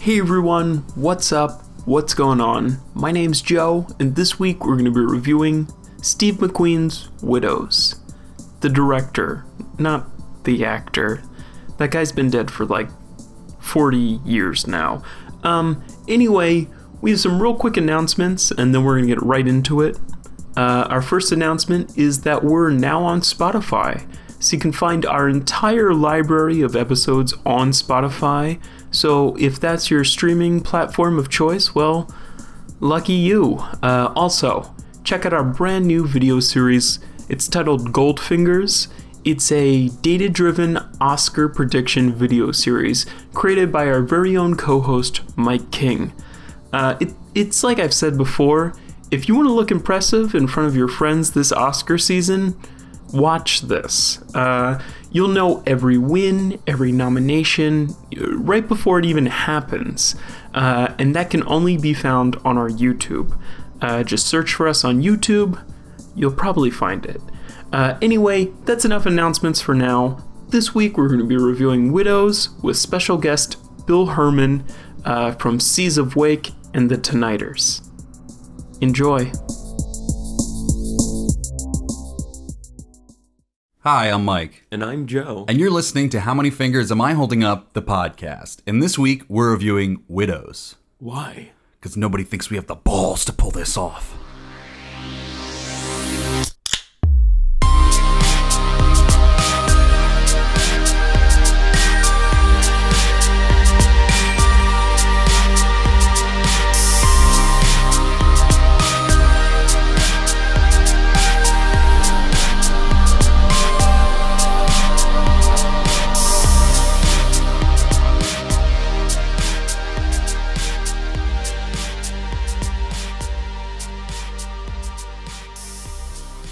Hey everyone, what's up? What's going on? My name's Joe, and this week we're going to be reviewing Steve McQueen's Widows. The director, not the actor. That guy's been dead for like 40 years now. Anyway, we have some real quick announcements, and then we're going to get right into it. Our first announcement is that we're now on Spotify. So you can find our entire library of episodes on Spotify. So if that's your streaming platform of choice, well, lucky you. Also, check out our brand new video series. It's titled Goldfingers. It's a data-driven Oscar prediction video series created by our very own co-host, Mike King. It's like I've said before, if you want to look impressive in front of your friends this Oscar season, watch this. You'll know every win, every nomination, right before it even happens. And that can only be found on our YouTube. Just search for us on YouTube. You'll probably find it. Anyway, that's enough announcements for now. This week we're going to be reviewing Widows with special guest Bill Hermann from Seas of Wake and the Tonighters. Enjoy. Hi, I'm Mike. And I'm Joe. And you're listening to How Many Fingers Am I Holding Up? The podcast. And this week, we're reviewing Widows. Why? Because nobody thinks we have the balls to pull this off.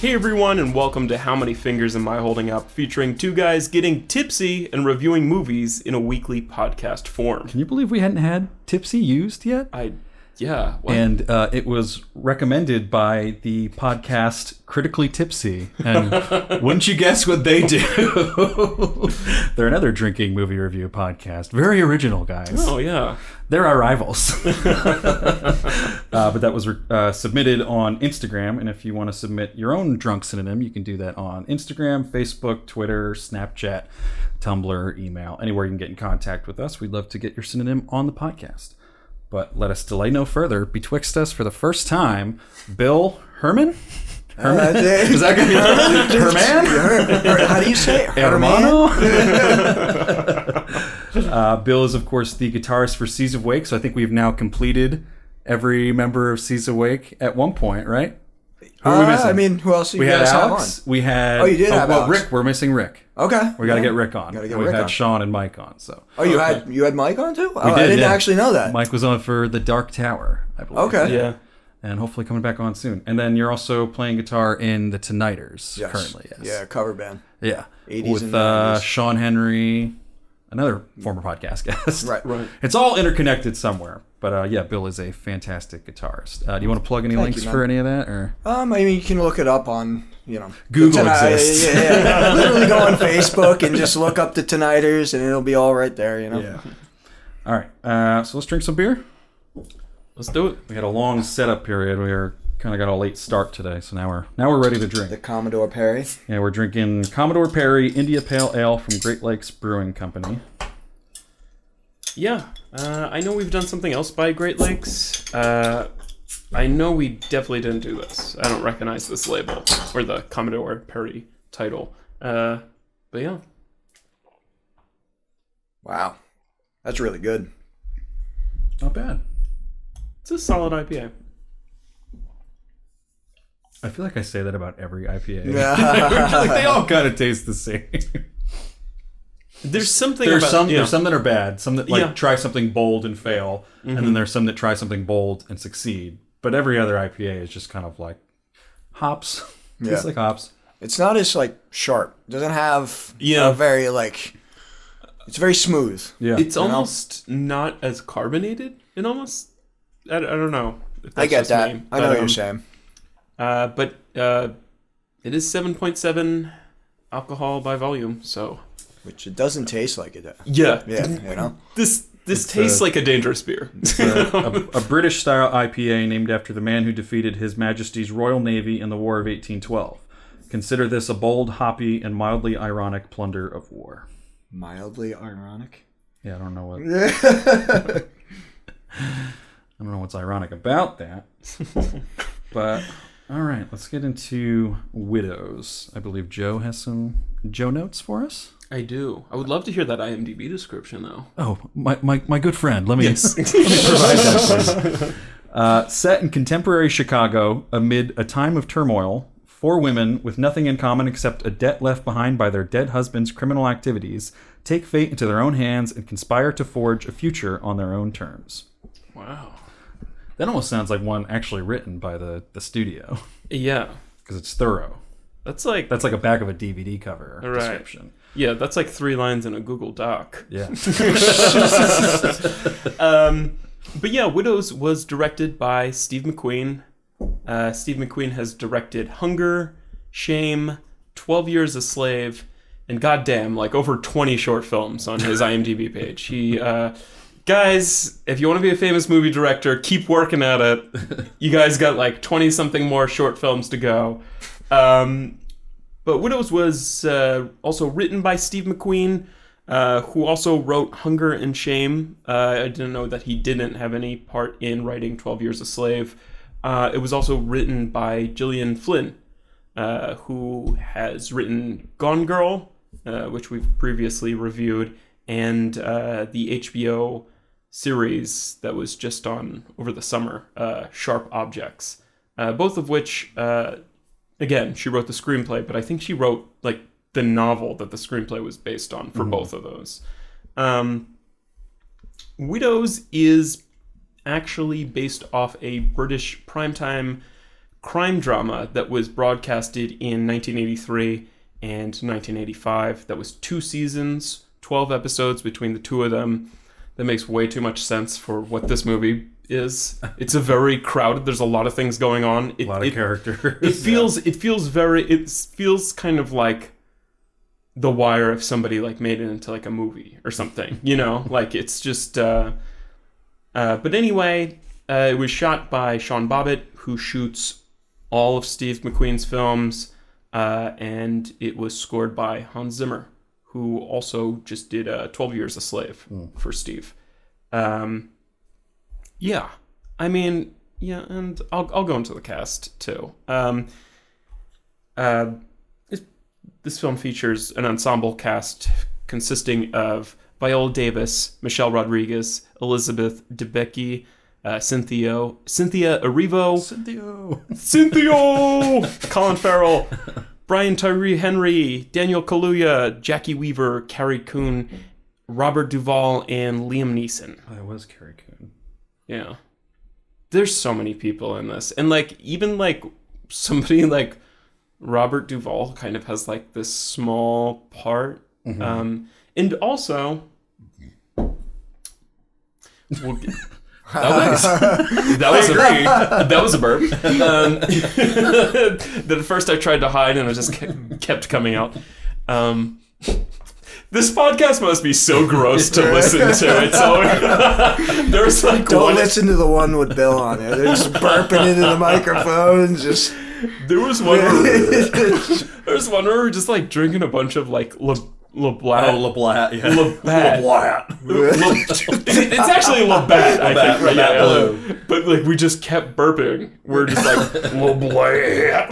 Hey everyone, and welcome to How Many Fingers Am I Holding Up, featuring two guys getting tipsy and reviewing movies in a weekly podcast form. Can you believe we hadn't had Tipsy used yet? Yeah. What? And it was recommended by the podcast Critically Tipsy. And wouldn't you guess what they do? They're another drinking movie review podcast. Very original, guys. Oh, yeah. They're our rivals. But that was submitted on Instagram. And if you want to submit your own drunk synonym, you can do that on Instagram, Facebook, Twitter, Snapchat, Tumblr, email, anywhere you can get in contact with us. We'd love to get your synonym on the podcast. But let us delay no further. Betwixt us for the first time, Bill Hermann? Hermann? Is that going to be Hermann? How do you say it? Hermano? Bill is, of course, the guitarist for Seas of Wake, so I think we've now completed every member of Seas of Wake at one point, right? Who are we missing? I mean, who else? We had Alex. We had. Oh, you did have Alex. Rick. We're missing Rick. Okay. We got to get Rick on. We've had Sean and Mike on. So. Oh, you had Mike on too? We did, I didn't actually know that. Mike was on for The Dark Tower, I believe. Okay. Yeah. And hopefully coming back on soon. And then you're also playing guitar in the Tonighters currently. Yes. Yeah, cover band. Yeah. 80s with and 90s. Sean Henry, another former podcast guest. Right. It's all interconnected somewhere. But yeah, Bill is a fantastic guitarist. Do you want to plug any links for any of that? Or I mean, you can look it up on, Google exists. Yeah. Literally go on Facebook and just look up the Tonighters and it'll be all right there, Yeah. All right. So let's drink some beer. Let's do it. We had a long setup period. We kind of got a late start today, so now we're ready to drink. The Commodore Perry. Yeah, we're drinking Commodore Perry India Pale Ale from Great Lakes Brewing Company. Yeah. I know we've done something else by Great Lakes. I know we definitely didn't do this. I don't recognize this label or the Commodore Perry title. But yeah. Wow. That's really good. Not bad. It's a solid IPA. I feel like I say that about every IPA. Yeah. Like they all kind of taste the same. There's something there's about... There's some that are bad. Some that try something bold and fail. Mm-hmm. And then there's some that try something bold and succeed. But every other IPA is just kind of like hops. Tastes like hops. It's not as sharp. It doesn't have a very it's very smooth. Yeah. It's almost not as carbonated. It almost... I don't know. If that's I get just that. me, I know what you're saying. But it is 7.7 alcohol by volume, so... Which it doesn't taste like it. Yeah. Yeah, This This tastes like a dangerous beer. It's a British-style IPA named after the man who defeated His Majesty's Royal Navy in the War of 1812. Consider this a bold, hoppy, and mildly ironic plunder of war. Mildly ironic? Yeah, I don't know what... I don't know what's ironic about that. But, all right, let's get into Widows. I believe Joe has some Joe notes for us. I do. I would love to hear that IMDb description, though. Oh, my good friend. Let me, let me provide that for you. Set in contemporary Chicago, amid a time of turmoil, 4 women with nothing in common except a debt left behind by their dead husband's criminal activities take fate into their own hands and conspire to forge a future on their own terms. Wow. That almost sounds like one actually written by the studio. Yeah. Because it's thorough. That's like a back of a DVD cover description. Yeah, that's like 3 lines in a Google Doc. Yeah. But yeah, Widows was directed by Steve McQueen. Steve McQueen has directed Hunger, Shame, 12 Years a Slave, and goddamn, like over 20 short films on his IMDb page. He, guys, if you want to be a famous movie director, keep working at it. You guys got like 20-something more short films to go. But Widows was also written by Steve McQueen, who also wrote Hunger and Shame. I didn't know that he didn't have any part in writing 12 Years a Slave. It was also written by Gillian Flynn, who has written Gone Girl, which we've previously reviewed, and the HBO series that was just on over the summer, Sharp Objects, both of which... Again, she wrote the screenplay, but I think she wrote like the novel that the screenplay was based on for both of those. Widows is actually based off a British primetime crime drama that was broadcasted in 1983 and 1985. That was 2 seasons, 12 episodes between the 2 of them. That makes way too much sense for what this movie is. It's a very crowded. There's a lot of things going on. A lot of characters. It feels kind of like The Wire if somebody like made it into like a movie or something. You know, like it's just. But anyway, it was shot by Sean Bobbitt, who shoots all of Steve McQueen's films, and it was scored by Hans Zimmer, who also just did 12 Years a Slave for Steve. Yeah, I mean, yeah, and I'll go into the cast too. This film features an ensemble cast consisting of Viola Davis, Michelle Rodriguez, Elizabeth Debicki, Cynthia Erivo, Colin Farrell, Brian Tyree Henry, Daniel Kaluuya, Jackie Weaver, Carrie Coon, Robert Duvall, and Liam Neeson. Oh, that was Carrie Coon. Yeah. There's so many people in this. And like even like somebody like Robert Duvall kind of has like this small part. And also that was a burp. That at first I tried to hide and it just kept coming out. This podcast must be so gross to listen to. It's so there's like don't listen to the one with Bill on it. They're just burping into the microphone. Just there was one where we were just like drinking a bunch of like Lablat. Oh, Lablat, yeah. Lablat. It's actually Labatt, I think. Right? Yeah. But like we just kept burping. We're just like Lablat.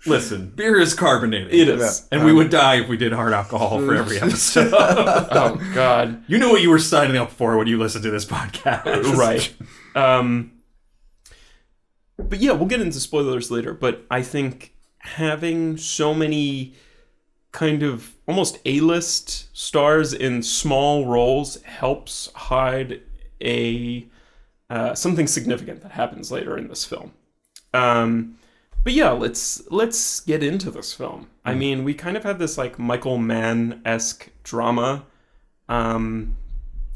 Listen, beer is carbonated. It is. And we would die if we did hard alcohol for every episode. Oh, God. You knew what you were signing up for when you listened to this podcast. Right. But yeah, we'll get into spoilers later. But I think having so many kind of almost A-list stars in small roles helps hide something significant that happens later in this film. But yeah, let's get into this film. I mean, we kind of have this like Michael Mann-esque drama. Again,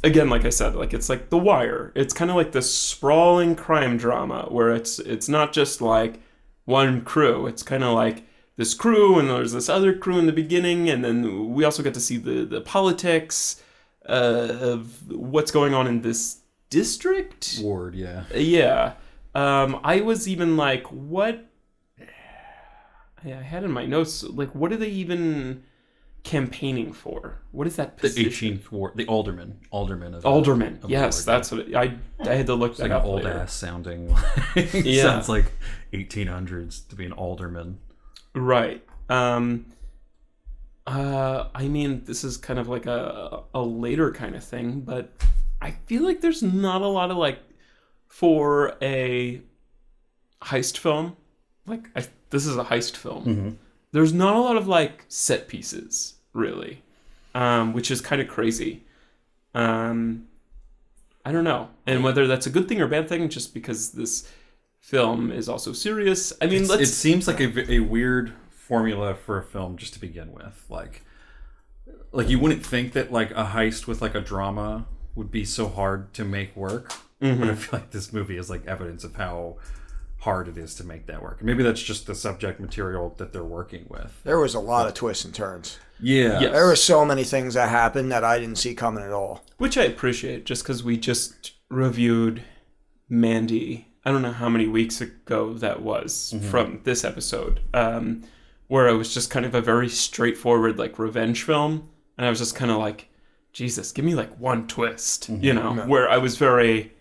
like I said, like it's like The Wire. It's kind of like this sprawling crime drama where it's not just like one crew. It's kind of like this crew and there's this other crew in the beginning, and then we also get to see the politics. of what's going on in this district. Ward, yeah. Yeah. I was even like, what? I had in my notes, like, what are they even campaigning for? What is that position? The 18th ward, the alderman of yes, ward, that's what I had to look it's that like up. Old later. ass sounding. Yeah. Sounds like 1800s to be an alderman. Right. I mean, this is kind of like a later kind of thing, but I feel like there's not a lot of like for a heist film. Like this is a heist film. Mm-hmm. There's not a lot of like set pieces, really, which is kind of crazy. I don't know, and whether that's a good thing or bad thing, just because this film is also serious. I mean, it seems like a weird formula for a film just to begin with. Like you wouldn't think that like a heist with like a drama would be so hard to make work, but I feel like this movie is like evidence of how hard it is to make that work. And maybe that's just the subject material that they're working with. There was a lot of twists and turns. Yeah. Yes. There were so many things that happened that I didn't see coming at all. Which I appreciate, just because we just reviewed Mandy. I don't know how many weeks ago that was from this episode, where it was just kind of a very straightforward like revenge film, and I was just kind of like, Jesus, give me like one twist, you know, where I was very...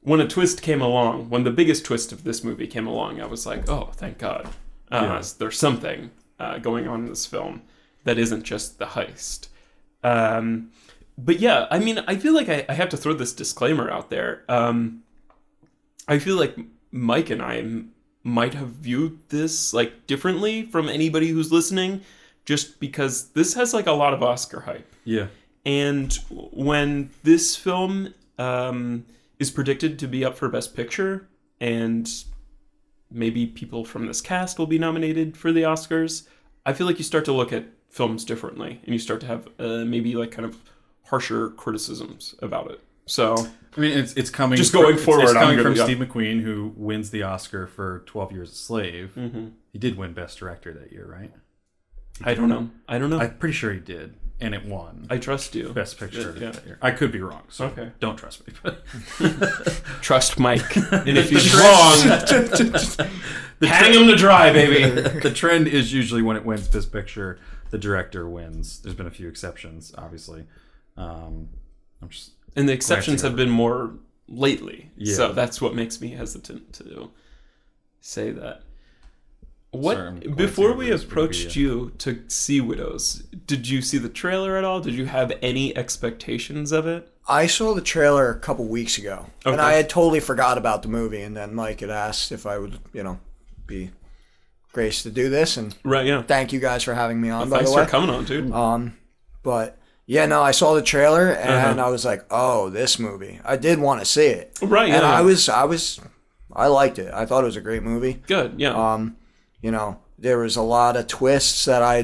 When a twist came along, when the biggest twist of this movie came along, I was like, oh, thank God. There's something going on in this film that isn't just the heist. But yeah, I mean, I feel like I have to throw this disclaimer out there. I feel like Mike and I might have viewed this like differently from anybody who's listening, just because this has like a lot of Oscar hype. Yeah. And when this film... is predicted to be up for Best Picture, and maybe people from this cast will be nominated for the Oscars, I feel like you start to look at films differently, and you start to have maybe like kind of harsher criticisms about it. So, I mean, it's coming just going forward. It's coming from Steve McQueen, who wins the Oscar for 12 Years a Slave. Mm-hmm. He did win Best Director that year, right? I don't know. I'm pretty sure he did. And it won. I trust you. Best Picture Yeah. that year. I could be wrong, so okay. Don't trust me. Trust Mike. And if he's wrong, hang him to dry, baby. The trend is usually when it wins Best Picture, the director wins. There's been a few exceptions, obviously. And the exceptions have been more lately. Yeah. So that's what makes me hesitant to say that. Before we approached you to see Widows, did you see the trailer at all? Did you have any expectations of it? I saw the trailer a couple weeks ago, and I had totally forgot about the movie. And then Mike had asked if I would, be graced to do this. And right, yeah. Thank you guys for having me on. Well, by the way, thanks for coming on, dude. But yeah, no, I saw the trailer and I was like, oh, this movie. I did want to see it. Right, yeah. And I liked it. I thought it was a great movie. Good, yeah. There was a lot of twists that I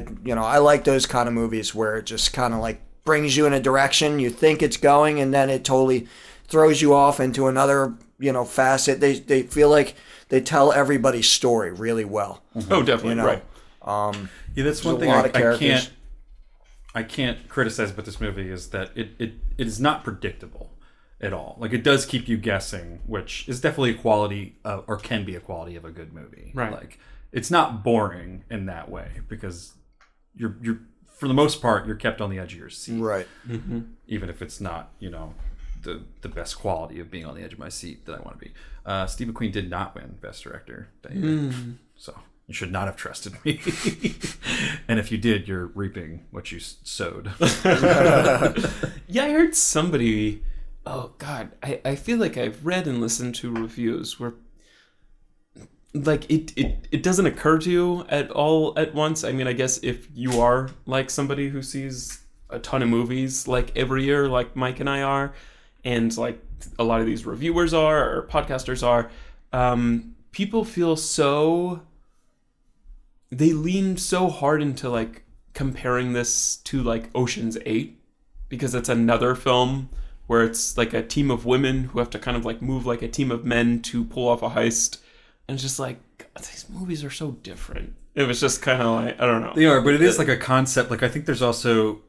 like those kind of movies where it just kind of like brings you in a direction you think it's going, and then it totally throws you off into another, facet. They feel like they tell everybody's story really well. Oh, definitely, right. Yeah, that's one thing I can't criticize about this movie is that it is not predictable at all. Like, it does keep you guessing, which is definitely a quality or can be a quality of a good movie. Right. Like, it's not boring in that way because you're for the most part you're kept on the edge of your seat. Right. Mm-hmm. Even if it's not, the best quality of being on the edge of my seat that I want to be. Steve McQueen did not win Best Director that year. So you should not have trusted me. And if you did, you're reaping what you sowed. Yeah, I heard somebody... Oh, God. I feel like I've read and listened to reviews where like it doesn't occur to you at all at once. I mean, I guess if you are like somebody who sees a ton of movies like every year, like Mike and I are, and like a lot of these reviewers are or podcasters are, people feel they lean so hard into like comparing this to like Ocean's 8 because it's another film where it's like a team of women who have to kind of like move like a team of men to pull off a heist. And it's just like, God, these movies are so different. It was just kind of like, I don't know. They are, but it is like a concept. Like, I think there's also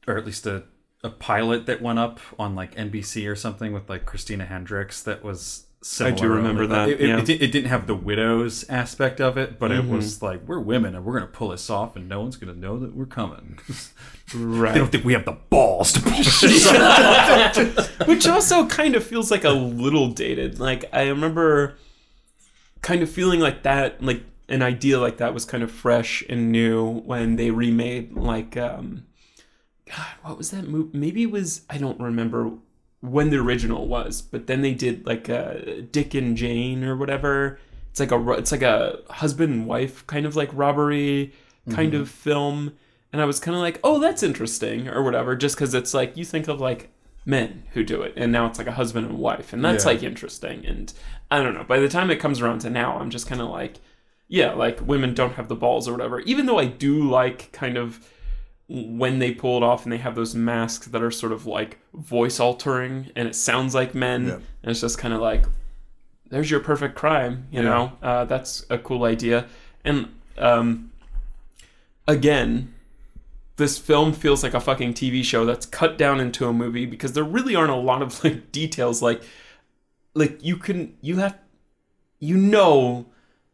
or at least a a pilot that went up on like NBC or something with like Christina Hendricks that was similar. I do remember that. It didn't have the widows aspect of it, but it was like, we're women and we're going to pull this off and no one's going to know that we're coming. Right. They don't think we have the balls to pull this off. Which also kind of feels like a little dated. Like, I remember kind of feeling like that, like an idea like that was kind of fresh and new when they remade like, God, what was that movie? Maybe it was, I don't remember when the original was, but then they did like Dick and Jane or whatever. It's like a husband and wife kind of like robbery kind of film. And I was kind of like, oh, that's interesting or whatever, just because it's like, you think of like men who do it, and now it's like a husband and wife, and that's like interesting. And I don't know, by the time it comes around to now, I'm just kind of like, yeah, like women don't have the balls or whatever, even though I do like kind of when they pull it off and they have those masks that are sort of like voice altering and it sounds like men, and it's just kind of like, there's your perfect crime, you know. That's a cool idea. And again, this film feels like a fucking TV show that's cut down into a movie, because there really aren't a lot of like details. Like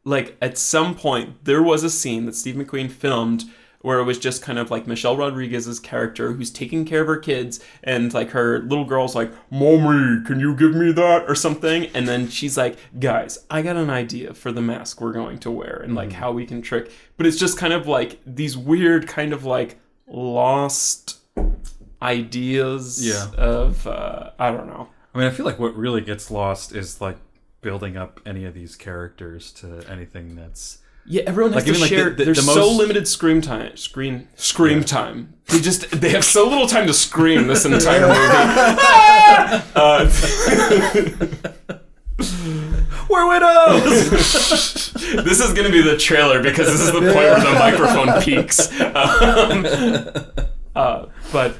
like at some point there was a scene that Steve McQueen filmed where it was just kind of like Michelle Rodriguez's character who's taking care of her kids, and like her little girl's like, "Mommy, can you give me that?" or something. And then she's like, "Guys, I got an idea for the mask we're going to wear and like how we can trick." But it's just kind of like these weird kind of like lost ideas of, I don't know. I mean, I feel like what really gets lost is like building up any of these characters to anything that's... Yeah, everyone has to share. There's so limited screen time. They have so little time to scream this entire movie. We're widows. This is going to be the trailer because this is the point where the microphone peaks. But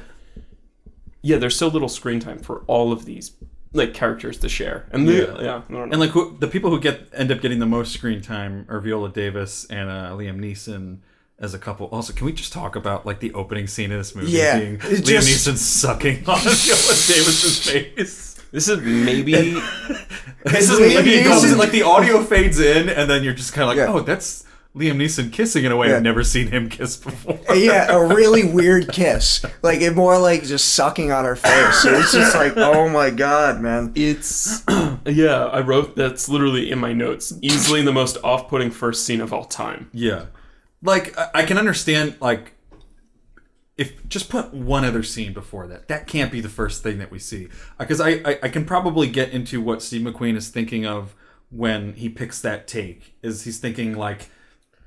yeah, there's so little screen time for all of these like characters to share, and I don't know. And like the people who end up getting the most screen time are Viola Davis and Liam Neeson as a couple. Also, can we just talk about like the opening scene of this movie being Liam Neeson sucking on Viola Davis's face? This is maybe like the audio fades in, and then you're just kind of like, oh, that's Liam Neeson kissing in a way I've never seen him kiss before. Yeah, a really weird kiss. Like, it more like just sucking on her face. It's just like, oh my god, man. It's, I wrote, that's literally in my notes, easily the most off-putting first scene of all time. Yeah. Like, I can understand, like, if just put one other scene before that. That can't be the first thing that we see. Because I can probably get into what Steve McQueen is thinking of when he picks that take. Is he's thinking, like,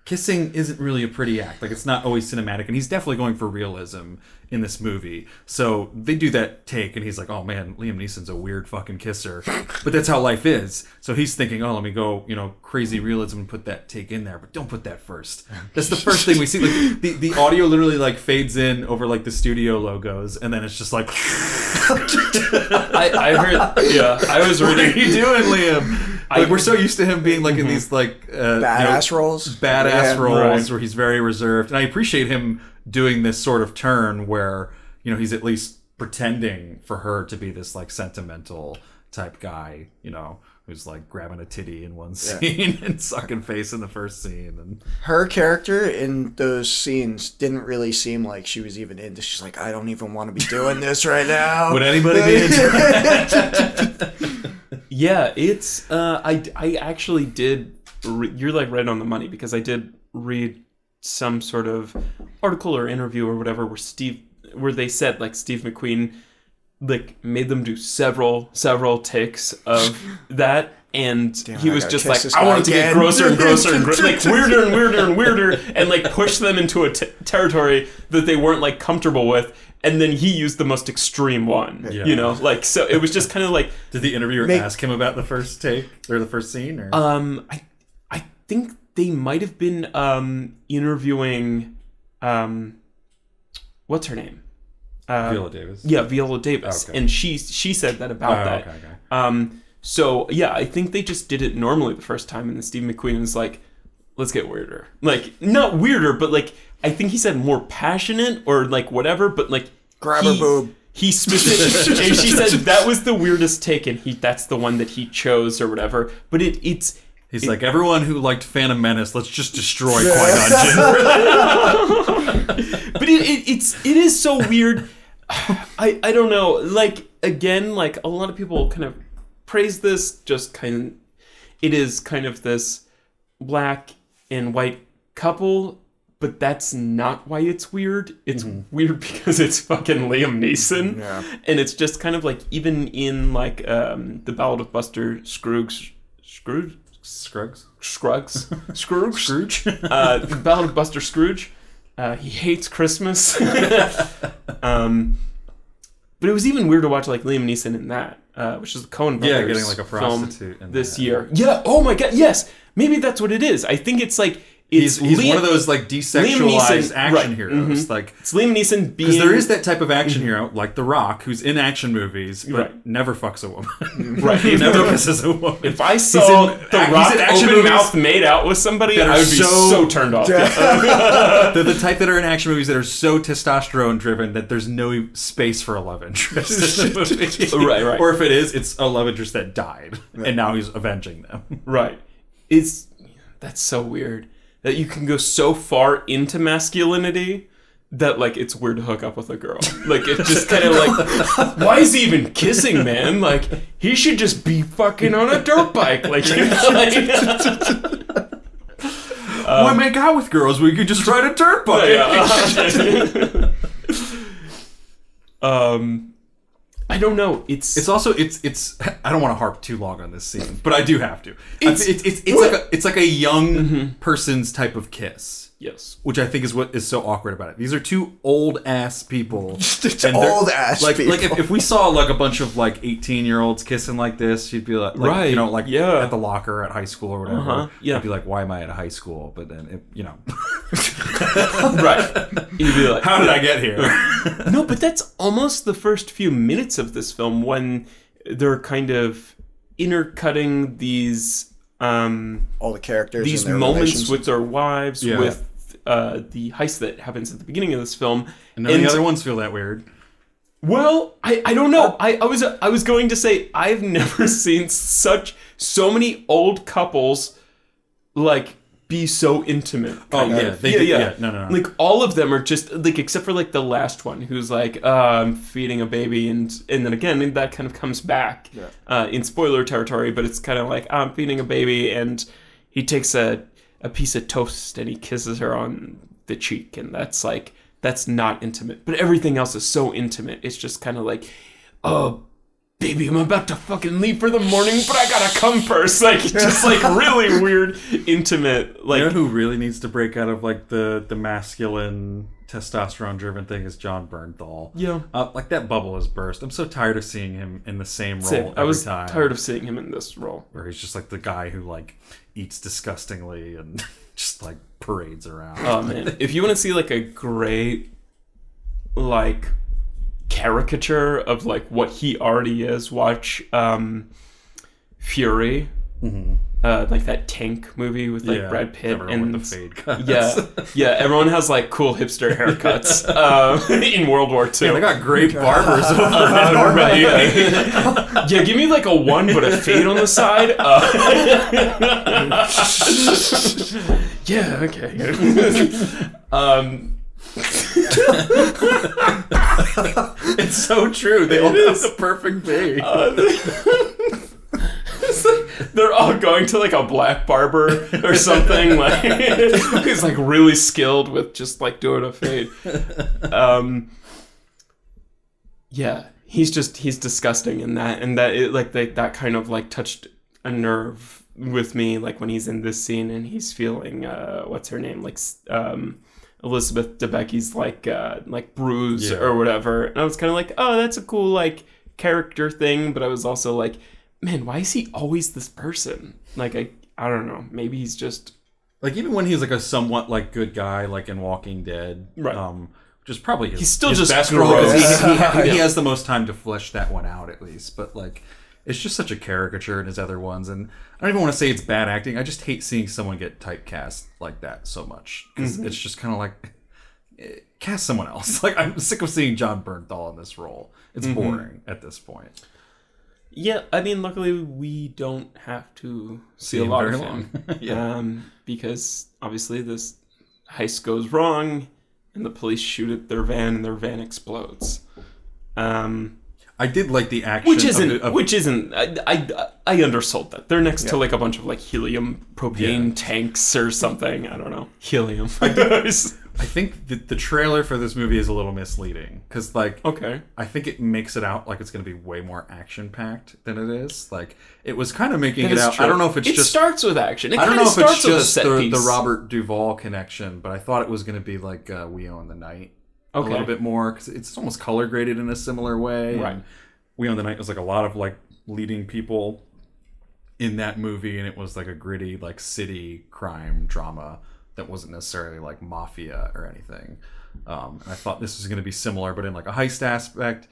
kissing isn't really a pretty act. Like, it's not always cinematic. And he's definitely going for realism in this movie. So they do that take, and he's like, oh, man, Liam Neeson's a weird fucking kisser. But that's how life is. So he's thinking, oh, let me go, crazy realism and put that take in there. But don't put that first. That's the first thing we see. Like, the audio literally, like, fades in over, like, the studio logos. And then it's just like... I heard... Yeah, I was reading... What are you doing, Liam? Like, we're so used to him being like in these like badass roles, roles where he's very reserved, and I appreciate him doing this sort of turn where he's at least pretending for her to be this like sentimental type guy, who's like grabbing a titty in one scene and sucking face in the first scene. And her character in those scenes didn't really seem like she was even into. She's like, I don't even want to be doing this right now. Would anybody be into it? Yeah, it's I actually did you're like right on the money, because I did read some sort of article or interview or whatever where they said like Steve McQueen like made them do several takes of that, and he was just like, I want it to get grosser and grosser and like weirder and weirder and weirder, and like push them into a territory that they weren't like comfortable with. And then he used the most extreme one, like, so it was just kind of like... Did the interviewer ask him about the first take or the first scene? Or? I think they might have been interviewing, what's her name? Viola Davis. Yeah, Viola Davis. Okay. And she said that about that. Okay. So, yeah, I think they just did it normally the first time, and then Steve McQueen was like, let's get weirder. Like, not weirder, but like... I think he said more passionate or like whatever, but like grab her boob. He specifically, she said that was the weirdest take, and that's the one that he chose or whatever. But it's like, everyone who liked Phantom Menace, let's just destroy Qui-Gon Jinn. But it is so weird. I don't know. Like, again, like a lot of people kind of praise this. It is kind of this black and white couple. But that's not why it's weird. It's weird because it's fucking Liam Neeson. Yeah. And it's just kind of like, even in like the Ballad of Buster Scruggs. The Ballad of Buster Scrooge. He hates Christmas. But it was even weird to watch like Liam Neeson in that, which is the Coen Brothers getting like a prostitute in this that. year. Yeah. Oh my god. Yes. Maybe that's what it is. I think it's like. He's one of those like desexualized action heroes. Like, it's Liam Neeson being, because there is that type of action hero like The Rock, who's in action movies but never fucks a woman. Right. He never kisses a woman. If I saw The Rock open mouth made out with somebody, I would be so turned off. They're the type that are in action movies that are so testosterone driven that there's no space for a love interest in the movie. Right. Or if it is, it's a love interest that died and now he's avenging them. Right. That's so weird. That you can go so far into masculinity that, like, it's weird to hook up with a girl. Like, it's just kind of like, why is he even kissing, man? Like, he should just be fucking on a dirt bike. Like, why make out with girls when you could just ride a dirt bike? I don't know. It's also I don't want to harp too long on this scene, but I do have to. It's like a young person's type of kiss. Yes, which I think is what is so awkward about it. These are two old ass people. Old ass people. Like if we saw like a bunch of like 18-year-olds kissing like this, you'd be like right, you know, like at the locker at high school or whatever. You'd be like, why am I at a high school? But then right. You'd be like, how did I get here? No, but that's almost the first few minutes of this film when they're kind of intercutting these all the characters, these moments with their wives, with the heist that happens at the beginning of this film, and none of the other ones feel that weird. Well, I don't know. I was going to say I've never seen so many old couples like be so intimate. Oh yeah. No. Like all of them are just like, except for like the last one who's like, I'm feeding a baby, and then again that kind of comes back in spoiler territory, but it's kind of like, I'm feeding a baby, and he takes a piece of toast and he kisses her on the cheek, and that's not intimate. But everything else is so intimate. It's just kind of like, oh, baby, I'm about to fucking leave for the morning, but I gotta come first. Like, just like really weird, intimate. Like, you know who really needs to break out of like the masculine, testosterone-driven thing is John Bernthal. Yeah, like that bubble has burst. I'm so tired of seeing him in the same role every time. I was tired of seeing him in this role, where he's just like the guy who like eats disgustingly and just like parades around. Oh man, if you want to see like a great like caricature of like what he already is, watch Fury, like that tank movie with like Brad Pitt and with the fade cuts. Everyone has like cool hipster haircuts in World War II. Yeah, they got great barbers over right, yeah, give me like a one but a fade on the side. Yeah, okay. It's so true. They all have the perfect fade. They're all going to like a black barber or something, like who's like really skilled with just like doing a fade. He's disgusting in that, and that kind of like touched a nerve with me, like when he's in this scene and he's feeling what's her name, like Elizabeth Debicki's like bruise or whatever, and I was kind of like, oh, that's a cool like character thing, but I was also like, man, why is he always this person? Like I don't know, maybe he's just like, even when he's like a somewhat like good guy, like in Walking Dead, right? Which is probably he's still his just best role. He has the most time to flesh that one out at least, but like, it's just such a caricature in his other ones, and I don't even want to say it's bad acting. I just hate seeing someone get typecast like that so much, because it's just kind of like, cast someone else. Like, I'm sick of seeing John Bernthal in this role. It's boring at this point. Yeah, I mean, luckily we don't have to see a lot of him. Yeah. Because obviously this heist goes wrong and the police shoot at their van and their van explodes. I did like the action, which isn't. I undersold that. They're next to like a bunch of like helium propane tanks or something. I don't know. Helium. I think the trailer for this movie is a little misleading because, like, I think it makes it out like it's going to be way more action packed than it is. Like, it was kind of making it out. True. I don't know if it's just. It starts with action. I don't know if it's just the Robert Duvall connection, but I thought it was going to be like We Own the Night a little bit more because it's almost color graded in a similar way. Right. And We Own the Night was like a lot of like leading people in that movie, and it was like a gritty like city crime drama that wasn't necessarily like mafia or anything. And I thought this was going to be similar, but in like a heist aspect.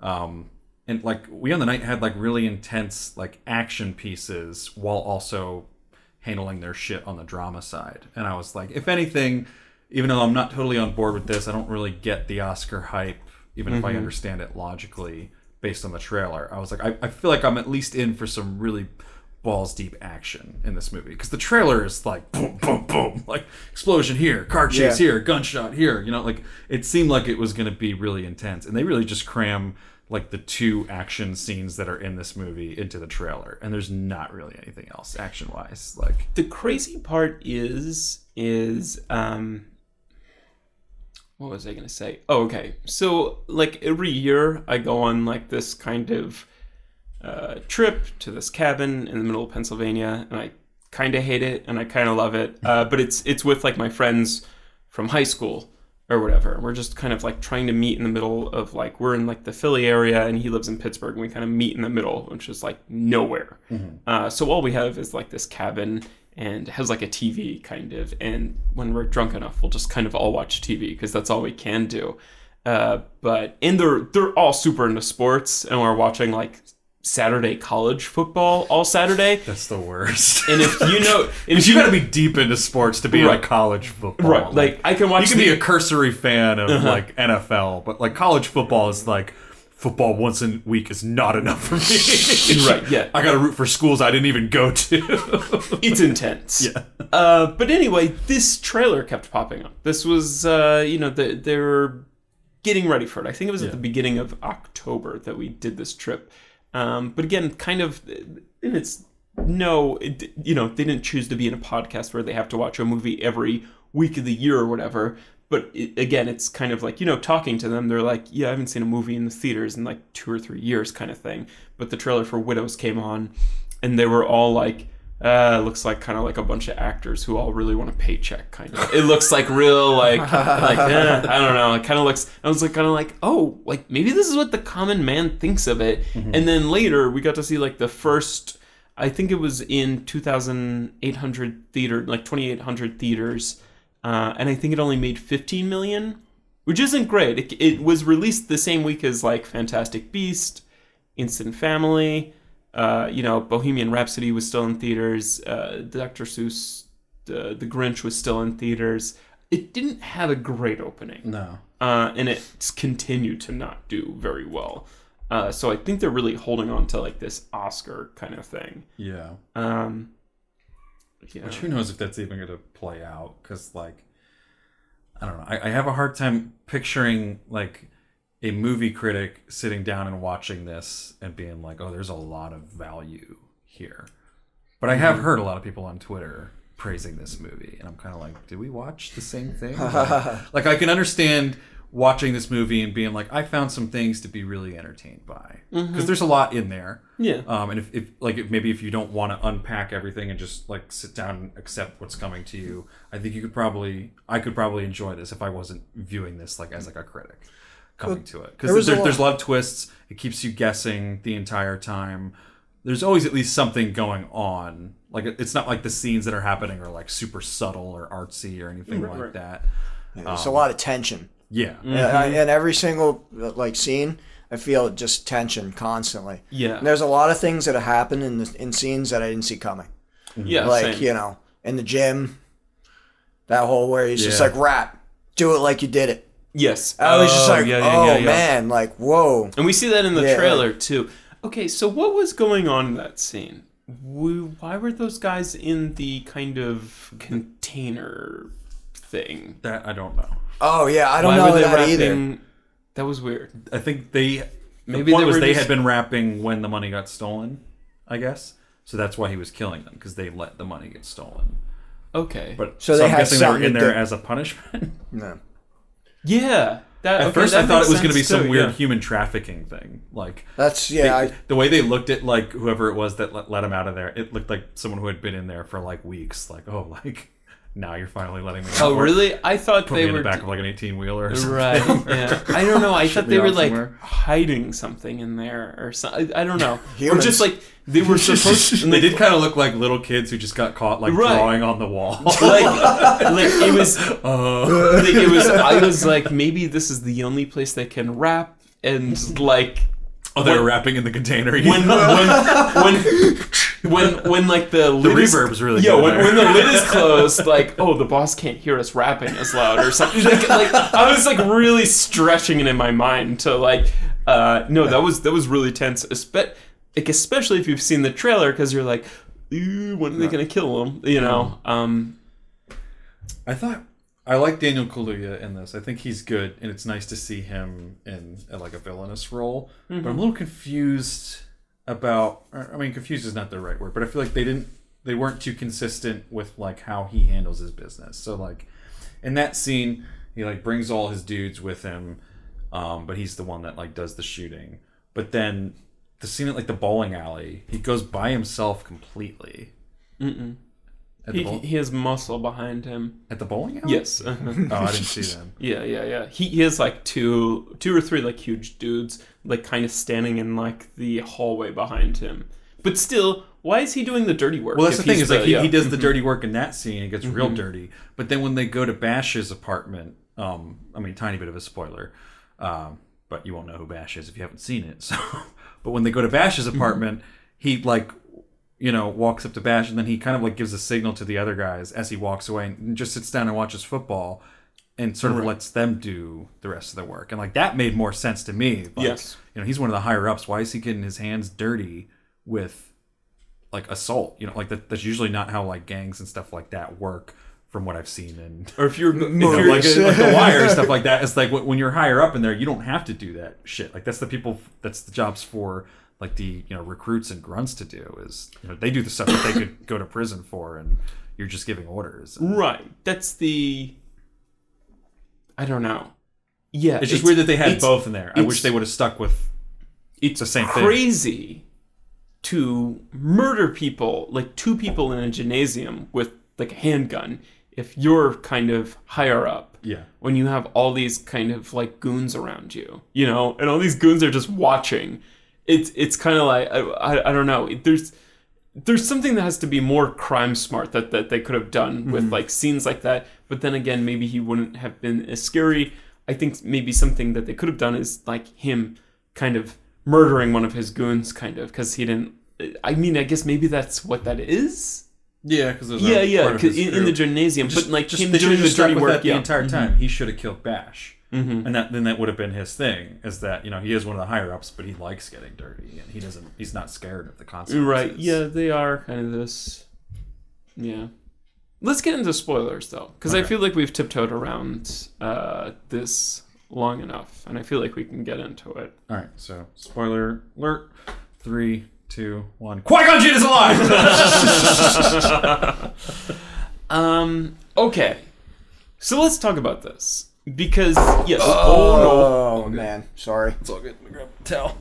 And like We Own the Night had like really intense like action pieces while also handling their shit on the drama side. And I was like, if anything, even though I'm not totally on board with this, I don't really get the Oscar hype, even if I understand it logically based on the trailer. I was like, I feel like I'm at least in for some really balls deep action in this movie because the trailer is like boom boom boom, like explosion here, car chase here, gunshot here, you know, like it seemed like it was going to be really intense, and they really just cram like the 2 action scenes that are in this movie into the trailer, and there's not really anything else action wise. Like, the crazy part is what was I going to say? Oh, okay. So like every year I go on like this kind of trip to this cabin in the middle of Pennsylvania, and I kind of hate it and I kind of love it, but it's with like my friends from high school or whatever. We're just kind of like trying to meet in the middle of like, we're in like the Philly area and he lives in Pittsburgh, and we kind of meet in the middle, which is like nowhere. So all we have is like this cabin, and it has like a TV kind of, and when we're drunk enough we'll just kind of all watch TV because that's all we can do. But they're all super into sports, and we're watching like Saturday college football all Saturday. That's the worst. And if you know, you got to be deep into sports to be like college football. Right. Like I can watch. You can be a cursory fan of like NFL, but like college football is like football once a week is not enough for me. Right. Yeah. I got to root for schools I didn't even go to. It's intense. Yeah. But anyway, this trailer kept popping up. This was they were getting ready for it. I think it was at the beginning of October that we did this trip. But again, kind of, and it's they didn't choose to be in a podcast where they have to watch a movie every week of the year or whatever. But again, it's kind of like, talking to them, they're like, yeah, I haven't seen a movie in the theaters in like 2 or 3 years kind of thing. But the trailer for Widows came on, and they were all like, looks like kind of like a bunch of actors who all really want a paycheck kind of. It looks like real I don't know. It kind of looks, I was like kind of like, oh, like maybe this is what the common man thinks of it. And then later we got to see like the first, I think it was in 2,800 theater, like 2,800 theaters. And I think it only made 15 million, which isn't great. It was released the same week as like Fantastic Beast, Instant Family, Bohemian Rhapsody was still in theaters. Dr. Seuss, The Grinch was still in theaters. It didn't have a great opening. No. And it's continued to not do very well. So I think they're really holding on to like this Oscar kind of thing. Yeah. Yeah. Which who knows if that's even going to play out, because like I don't know, I have a hard time picturing like a movie critic sitting down and watching this and being like, oh, there's a lot of value here. But I have heard a lot of people on Twitter praising this movie, and I'm kind of like, did we watch the same thing? Like I can understand watching this movie and being like, I found some things to be really entertained by, because there's a lot in there. Yeah. And if maybe if you don't want to unpack everything and just like sit down and accept what's coming to you, I think I could probably enjoy this if I wasn't viewing this like as like a critic coming to it, because there's a lot of twists. It keeps you guessing the entire time. There's always at least something going on. Like it's not like the scenes that are happening are like super subtle or artsy or anything like that. There's a lot of tension. Yeah. And every single like scene, I feel just tension constantly. Yeah. And there's a lot of things that have happened in scenes that I didn't see coming. Yeah. Like, same. In the gym, that whole where he's just like, rap, do it like you did it. Yes. I was just like, yeah. man, like, whoa. And we see that in the Yeah. trailer, too. Okay, so what was going on in that scene? Why were those guys in the kind of container thing? That I don't know. Oh, yeah, I don't Why know were they that rapping? either. That was weird. I think they... Maybe the point they was were they just- had been rapping when the money got stolen, I guess. So that's why he was killing them, because they let the money get stolen. Okay. But So they I'm had guessing they were something in to there do- as a punishment. No. Yeah. At first, I thought it was going to be some weird human trafficking thing. Like That's, the way they looked at like whoever it was that let him out of there. It looked like someone who had been in there for like weeks. Like, oh, like now you're finally letting me out. Oh, really? I thought Put they me in were the back of like an 18-wheeler or something. right. Yeah. I don't know. I Ship thought me they were off like somewhere. hiding something in there or something. I don't know. Or Humans. just like they were supposed. And they did kind of look like little kids who just got caught like Right. drawing on the wall. like it was. Like, it was. I was like, maybe this is the only place they can rap, and like. Oh, they were rapping in the container. When like the lid is, reverb's really yeah good when, there. when the lid is closed, like, oh, the boss can't hear us rapping as loud or something. Like I was like really stretching it in my mind to like no, that was really tense, especially if you've seen the trailer, because you're like, ooh, when are they gonna kill him, you know? I like Daniel Kaluuya in this. I think he's good, and it's nice to see him in like a villainous role. But I'm a little confused about. I mean, confused is not the right word, but I feel like they weren't too consistent with like how he handles his business. So like in that scene, he like brings all his dudes with him, but he's the one that like does the shooting. But then the scene at like the bowling alley, he goes by himself completely. He has muscle behind him. At the bowling alley? Yes. Oh, I didn't see them. Yeah. He has like two or three like huge dudes like kind of standing in like the hallway behind him. But still, why is he doing the dirty work? Well, that's the thing is like he does the Mm-hmm. dirty work in that scene. It gets real dirty. But then when they go to Bash's apartment, I mean, tiny bit of a spoiler, but you won't know who Bash is if you haven't seen it. So, but when they go to Bash's apartment, he like, you know, walks up to Bash, and then he kind of like gives a signal to the other guys as he walks away, and just sits down and watches football, and sort of lets them do the rest of the work. And like that made more sense to me. Like, Yes. you know, he's one of the higher ups. Why is he getting his hands dirty with like assault? You know, like that's usually not how like gangs and stuff like that work, from what I've seen. And Or if you're like The Wire and stuff like that. It's like when you're higher up in there, you don't have to do that shit. Like that's the jobs for like the, you know, recruits and grunts to do, is, you know, they do the stuff that they could go to prison for, and you're just giving orders. right. That's the. I don't know. Yeah, It's just weird that they had it's- both in there. I wish it's- they would have stuck with It's the same thing. crazy to murder people, like two people in a gymnasium with like a handgun, if you're kind of higher up. Yeah. When you have all these kind of like goons around you, you know, and all these goons are just watching. It's kind of like I don't know. There's something that has to be more crime smart that they could have done with like scenes like that. But then again, maybe he wouldn't have been as scary. I think maybe something that they could have done is like him kind of murdering one of his goons, kind of, because he didn't. I mean, I guess maybe that's what that is. Yeah, because Yeah, 'cause in the gymnasium, but like him doing the dirty work the entire time. He should have killed Bash, and that would have been his thing. Is that, you know, he is one of the higher ups, but he likes getting dirty, and he's not scared of the consequences. Right? Yeah, they are kind of this. Yeah. Let's get into spoilers though, because I feel like we've tiptoed around this long enough, and I feel like we can get into it. All right. So spoiler alert. 3, 2, 1. Qui-Gon Jinn is alive. Okay. So let's talk about this. Because, yes. Oh, man. Sorry. It's all good. Let me grab the towel.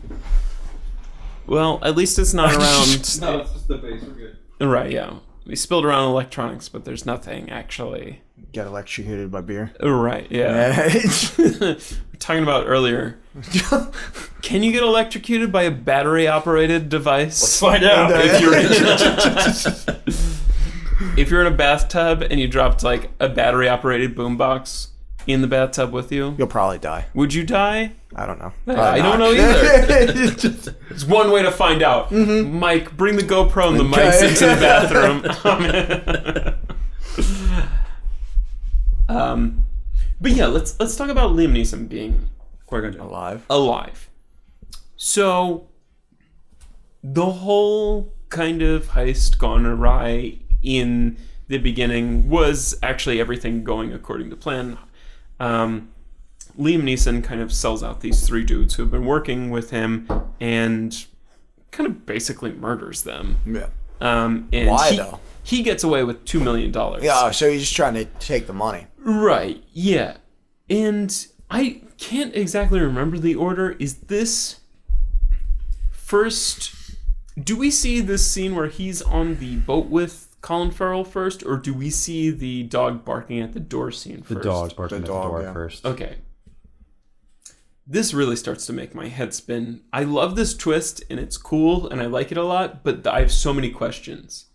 Well, at least it's not around. No, it's just the base. We're good. Right, yeah. We spilled around electronics, but there's nothing actually. Get electrocuted by beer. Right, yeah. We're talking about earlier. Can you get electrocuted by a battery-operated device? Let's find out. If you're in a bathtub and you dropped like a battery-operated boombox in the bathtub with you, You'll probably die. would you die? I don't know. I don't know either. It's one way to find out. Mike, bring the GoPro and the mics into the bathroom. But yeah, let's talk about Liam Neeson being alive. So the whole kind of heist gone awry in the beginning was actually everything going according to plan. Liam Neeson kind of sells out these 3 dudes who have been working with him and kind of basically murders them. Yeah. And Why though? He gets away with $2 million. Yeah, so he's just trying to take the money. Right, yeah. And I can't exactly remember the order. Is this first... Do we see this scene where he's on the boat with Colin Farrell first, or do we see the dog barking at the door scene first? The dog barking at the door first. Okay. This really starts to make my head spin. I love this twist, and it's cool, and I like it a lot, but I have so many questions.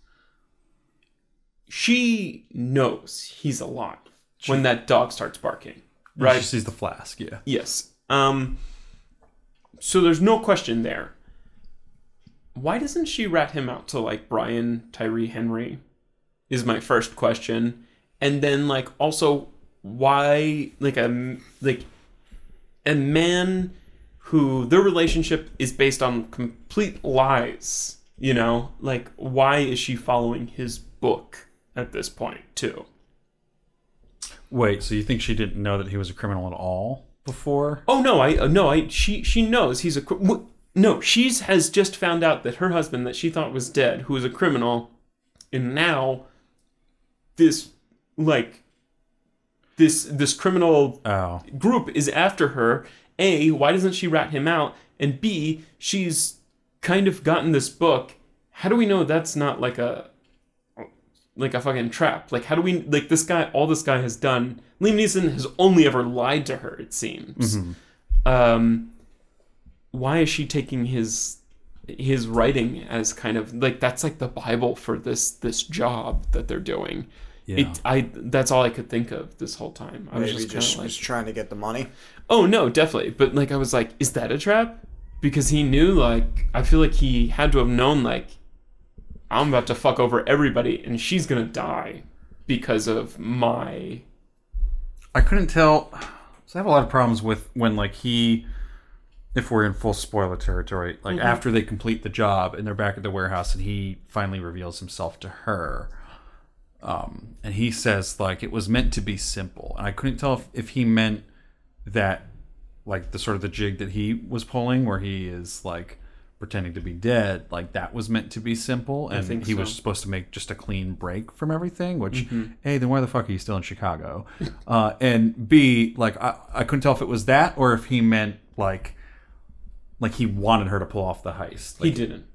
She knows he's alive when that dog starts barking, right? She sees the flask, yeah. Yes. So there's no question there. Why doesn't she rat him out to, like, Brian Tyree Henry is my first question. And then, like, also, why, like, a man who their relationship is based on complete lies, you know? Like, why is she following his book at this point, too? Wait, so you think she didn't know that he was a criminal at all before? Oh, she knows he's a... No, she has just found out that her husband that she thought was dead, who was a criminal, and now this criminal group is after her. A, why doesn't she rat him out? And B, she's kind of gotten this book. How do we know that's not like a fucking trap? Like, how do we, like, all this guy has done, Liam Neeson has only ever lied to her, it seems. Mm-hmm. Why is she taking his writing as kind of like that's like the Bible for this job that they're doing? Yeah. That's all I could think of this whole time. I was just trying to get the money. Oh no, definitely. But like I was like, is that a trap? Because he knew, like, I feel like he had to have known, like, I'm about to fuck over everybody and she's gonna die because of my... I couldn't tell. So I have a lot of problems with when, like, if we're in full spoiler territory, like, mm-hmm. after they complete the job and they're back at the warehouse and he finally reveals himself to her. And he says, like, it was meant to be simple. And I couldn't tell if he meant that, like, the sort of the jig that he was pulling where he is, like, pretending to be dead, like, that was meant to be simple. And he was supposed to make just a clean break from everything, which, mm-hmm. A, then why the fuck are you still in Chicago? And B, like, I couldn't tell if it was that or if he meant, like he wanted her to pull off the heist. Like, he didn't.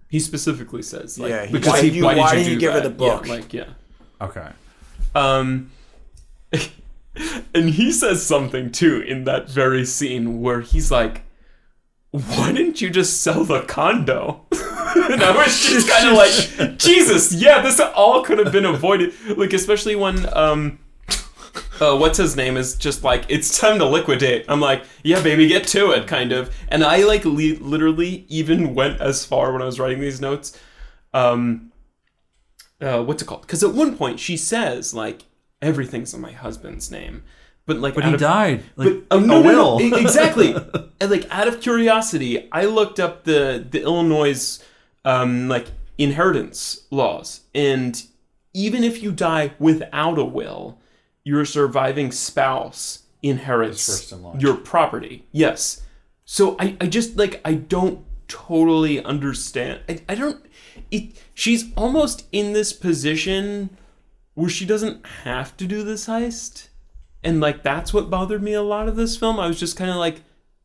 He specifically says, like, yeah, because why did you give her the book? Yeah, like, yeah. Okay. And he says something too in that very scene where he's like, why didn't you just sell the condo? And I was just kind of like, Jesus, yeah, this all could have been avoided. Like, especially when what's his name is just like, it's time to liquidate. I'm like, yeah, baby, get to it, kind of. And I, like, literally even went as far when I was writing these notes. What's it called? Because at one point she says, like, everything's in my husband's name. But, like, he died. Like, no, exactly. And, like, out of curiosity, I looked up the Illinois, like, inheritance laws. And even if you die without a will, your surviving spouse inherits your property. Yes. So I just, like, I don't totally understand. I don't... she's almost in this position where she doesn't have to do this heist. And, like, that's what bothered me a lot of this film. I was just kind of like,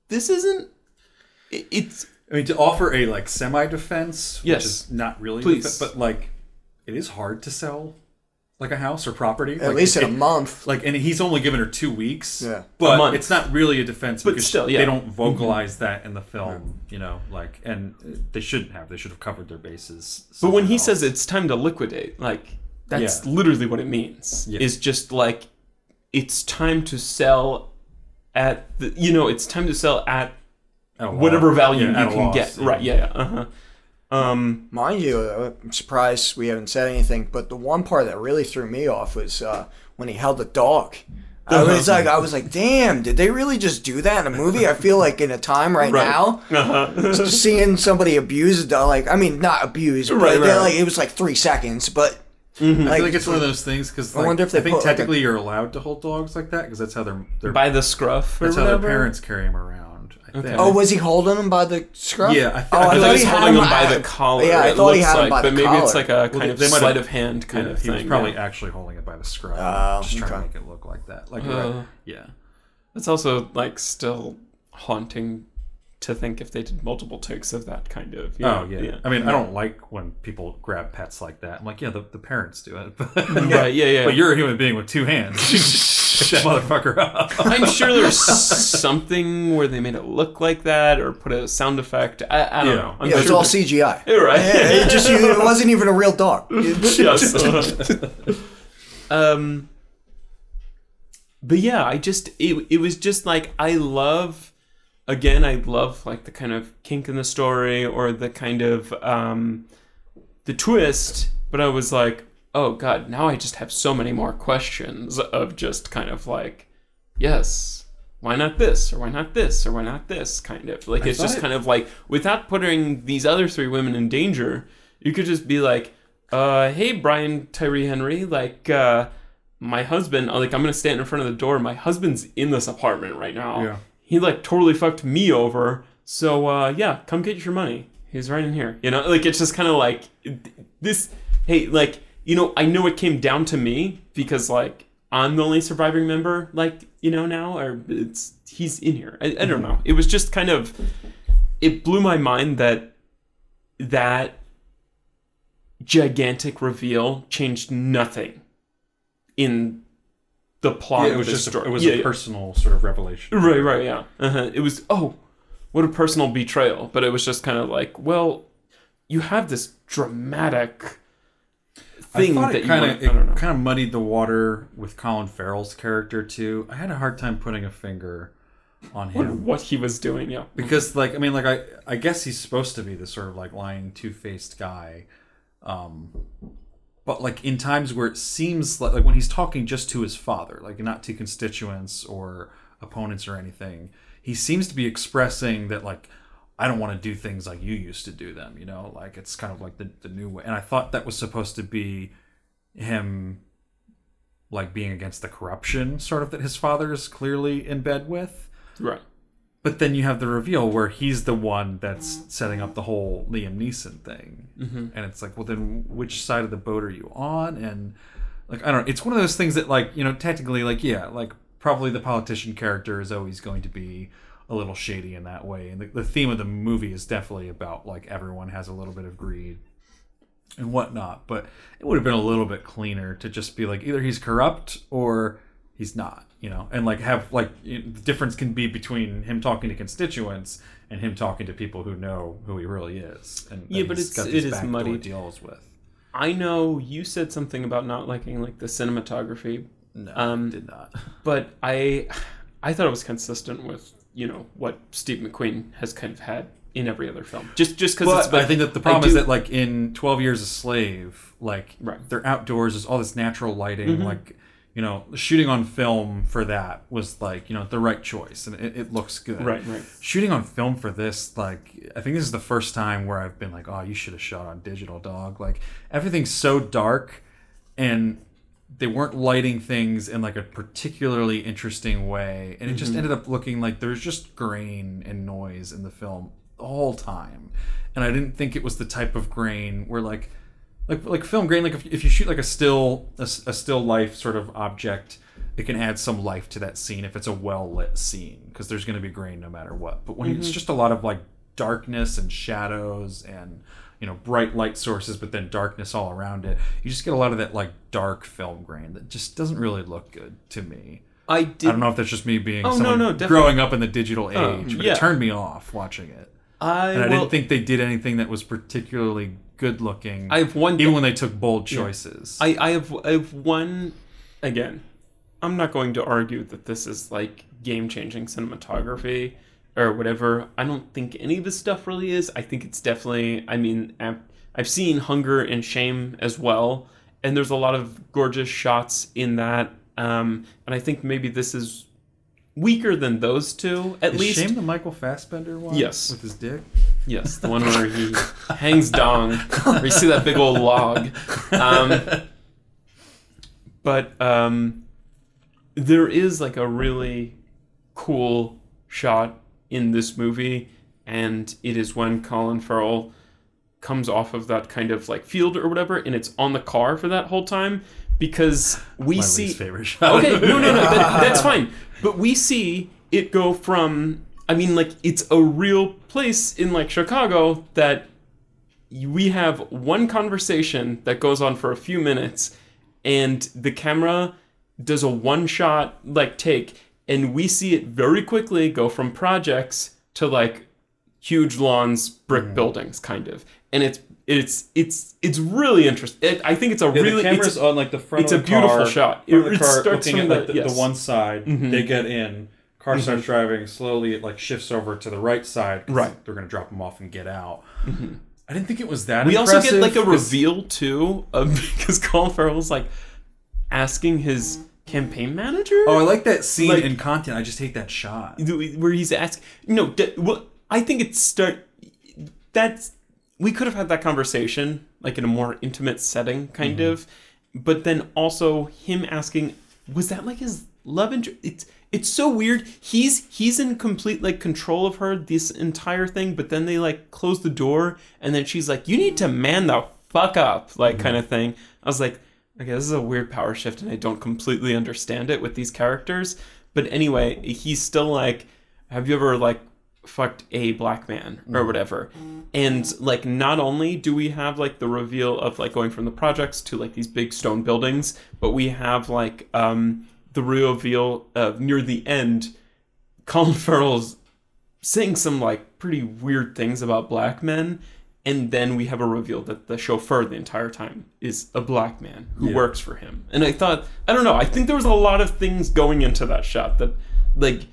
this isn't... It's... I mean, to offer a, like, semi-defense, yes, which is not really... Please. But, like, it is hard to sell, like, a house or property. At least in a month. Like, and he's only given her 2 weeks. Yeah. But it's not really a defense because still, yeah. They don't vocalize mm-hmm. that in the film, you know, like, and they shouldn't have. They should have covered their bases. But when he says it's time to liquidate, like, that's literally what it means. Yeah. Is just, like, it's time to sell at the, you know, it's time to sell at whatever value you can get. Yeah. Right, yeah. Uh-huh. Mind you, I'm surprised we haven't said anything, but the one part that really threw me off was when he held the dog. I was like, damn, did they really just do that in a movie? I feel like in a time now, just seeing somebody abuse a dog, like, I mean, not abuse, but like, it was like 3 seconds, but. I feel like it's one of those things because like, I wonder if they think put, technically you're allowed to hold dogs like that because that's how they're by the scruff. That's how their parents carry them around. I think. Oh, was he holding them by the scruff? Yeah, I thought he was holding them by the collar. Yeah, I thought he had them by the collar. But maybe it's like a kind of sleight of hand kind of thing. He was probably actually holding it by the scruff, just trying to make it look like that. Like, yeah, it's also like still haunting to think if they did multiple takes of that kind of. I mean, I don't like when people grab pets like that. I'm like, yeah, the parents do it. But, yeah. But you're a human being with 2 hands. Pick that motherfucker up. I'm sure there's something where they made it look like that or put a sound effect. I don't know. It's all CGI. Right. It wasn't even a real dog. Yes. But yeah, it was just like, I love like the kind of kink in the story or the kind of the twist, but I was like, oh god, now I just have so many more questions of just kind of like, yes, why not this or why not this or why not this, kind of like, it's just kind of like, without putting these other 3 women in danger, you could just be like, hey Brian Tyree Henry, like my husband, like, I'm gonna stand in front of the door, my husband's in this apartment right now, he like totally fucked me over, so yeah, come get your money, he's right in here, you know, like, it's just kind of like this, hey, like, you know, I know it came down to me because like I'm the only surviving member, like, you know, now, or he's in here, I don't know, it was just kind of, it blew my mind that gigantic reveal changed nothing in the plot. It was just a personal sort of revelation. Right, yeah. It was, oh, what a personal betrayal. But it was just kind of like, well, you have this dramatic thing that you kind of muddied the water with Colin Farrell's character too. I had a hard time putting a finger on him. What he was doing, yeah. Because like, I mean, like I guess he's supposed to be this sort of like lying, two-faced guy. But like in times where it seems like when he's talking just to his father, like not to constituents or opponents or anything, he seems to be expressing that like, I don't want to do things like you used to do them, you know, like it's kind of like the new way. And I thought that was supposed to be him like being against the corruption sort of that his father is clearly in bed with. Right. But then you have the reveal where he's the one that's setting up the whole Liam Neeson thing. Mm-hmm. And it's like, well, then which side of the boat are you on? And like, I don't know. It's one of those things that like, you know, technically like, yeah, like probably the politician character is always going to be a little shady in that way. And the theme of the movie is definitely about like everyone has a little bit of greed and whatnot. But it would have been a little bit cleaner to just be like, either he's corrupt or he's not. You know, and like have like the difference can be between him talking to constituents and him talking to people who know who he really is. And yeah, but it is muddy. Deals with. I know you said something about not liking like the cinematography. No, I did not. But I thought it was consistent with, you know, what Steve McQueen has kind of had in every other film. Just because it's. I think that the problem is that like in 12 Years a Slave, like they're outdoors, there's all this natural lighting, like. You know, shooting on film for that was like, you know, the right choice, and it looks good. Right. Shooting on film for this, like, I think this is the first time where I've been like, oh, you should have shot on digital, dog. Like, everything's so dark, and they weren't lighting things in like a particularly interesting way, and it just ended up looking like there's just grain and noise in the film the whole time, and I didn't think it was the type of grain where like film grain, like if you shoot like a still life sort of object, it can add some life to that scene if it's a well lit scene, because there's going to be grain no matter what. But when it's just a lot of like darkness and shadows and, you know, bright light sources but then darkness all around it, you just get a lot of that like dark film grain that just doesn't really look good to me. I don't know if that's just me being growing up in the digital age, but it turned me off watching it. I didn't think they did anything that was particularly good looking. Even when they took bold choices. I have one. Again, I'm not going to argue that this is like game changing cinematography or whatever. I don't think any of this stuff really is. I think it's definitely. I mean, I've seen Hunger and Shame as well, and there's a lot of gorgeous shots in that And I think maybe this is weaker than those two, at least. Shame the Michael Fassbender one? Yes. With his dick? Yes, the one where he hangs dong, where you see that big old log. But there is like a really cool shot in this movie, and it is when Colin Farrell comes off of that kind of like field or whatever, and it's on the car for that whole time, because we see... My least favorite shot. Okay, no, that's fine. But we see it go from... I mean, like, it's a real place in, like, Chicago that we have one conversation that goes on for a few minutes, and the camera does a one-shot, like, take, and we see it very quickly go from projects to, like, huge lawns, brick buildings, kind of. And it's really interesting. I think it's a really... The camera's on, like, the front it's of the car. It's a beautiful shot. It starts looking from at, the one side, they get in... Car starts driving, slowly it like shifts over to the right side. Right. They're going to drop them off and get out. I didn't think it was that We impressive. also get like a reveal too, because Colin Farrell's like asking his campaign manager. Oh, I like that scene Like- in Content. I just hate that shot. Where he's asking... No, well, I think it's... That's... We could have had that conversation like in a more intimate setting, kind of. But then also him asking... Was that like his love interest? It's so weird. He's in complete like control of her this entire thing, but then they like close the door, and then she's like, "You need to man the fuck up," like kind of thing. I was like, okay, this is a weird power shift, and I don't completely understand it with these characters. But anyway, he's still like, "Have you ever like fucked a black man or whatever?" And like, not only do we have like the reveal of like going from the projects to like these big stone buildings, but we have like the reveal of near the end, Colin Farrell's saying some like pretty weird things about black men, and then we have a reveal that the chauffeur the entire time is a black man who works for him. And I thought, I don't know, I think there was a lot of things going into that shot that like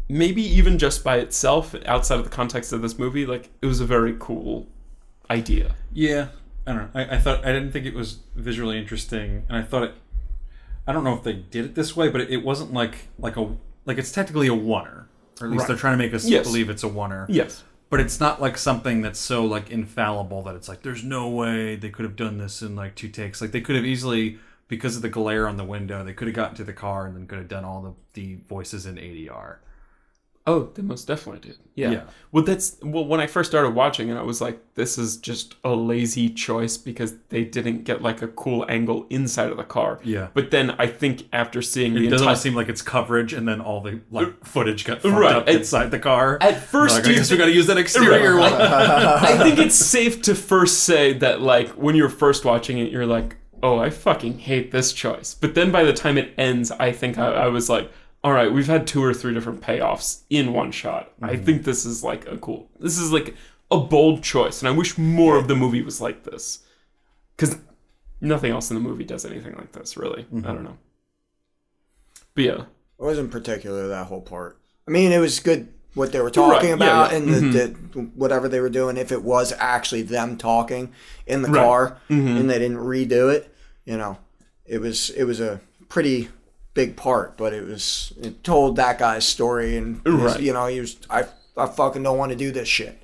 maybe even just by itself, outside of the context of this movie, like it was a very cool idea. Yeah, I don't know. I didn't think it was visually interesting, and I thought it. I don't know if they did it this way, but it wasn't like it's technically a oneer, or at least they're trying to make us believe it's a oneer. Yes, but it's not like something that's so like infallible that it's like there's no way they could have done this in like 2 takes. Like they could have easily, because of the glare on the window, they could have gotten to the car and then could have done all the voices in ADR. Oh, they most definitely did. Yeah. Well, when I first started watching it, I was like, this is just a lazy choice because they didn't get like a cool angle inside of the car. Yeah. But then I think after seeing it doesn't seem like it's coverage, and then all the like footage got fucked up inside the car. At first, like, I guess we got to use that exterior one. I think it's safe to first say that like when you're first watching it, you're like, oh, I fucking hate this choice. But then by the time it ends, I think I was like, all right, we've had 2 or 3 different payoffs in one shot. I think this is like this is like a bold choice, and I wish more of the movie was like this, because nothing else in the movie does anything like this, really. I don't know. But yeah, it wasn't particular that whole part. I mean, it was good what they were talking about and the whatever they were doing. If it was actually them talking in the car and they didn't redo it, you know, it was a pretty big part, but it told that guy's story, and you know, he was I fucking don't want to do this shit.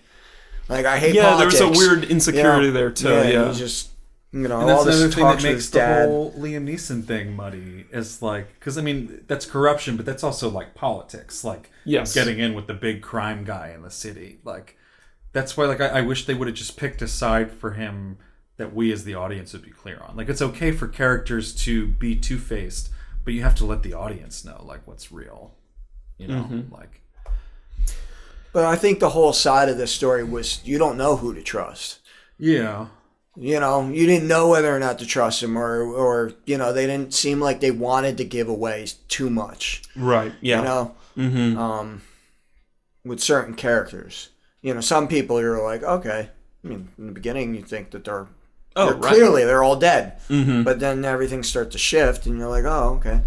Like I hate politics. There was a weird insecurity there too. Yeah, he just, you know, and that's all this another thing talks that with makes his the dad. whole Liam Neeson thing muddy. Is like, because I mean that's corruption, but that's also like politics, like getting in with the big crime guy in the city. Like that's why, like I wish they would have just picked a side for him that we as the audience would be clear on. Like it's okay for characters to be two-faced, but you have to let the audience know like what's real, you know, like. But I think the whole side of this story was you don't know who to trust. Yeah. You know, you didn't know whether or not to trust him, or you know, they didn't seem like they wanted to give away too much. Right. Yeah. You know, with certain characters, you know, some people you're like, okay. I mean, in the beginning, you think that clearly they're all dead, but then everything starts to shift, and you're like, oh, okay,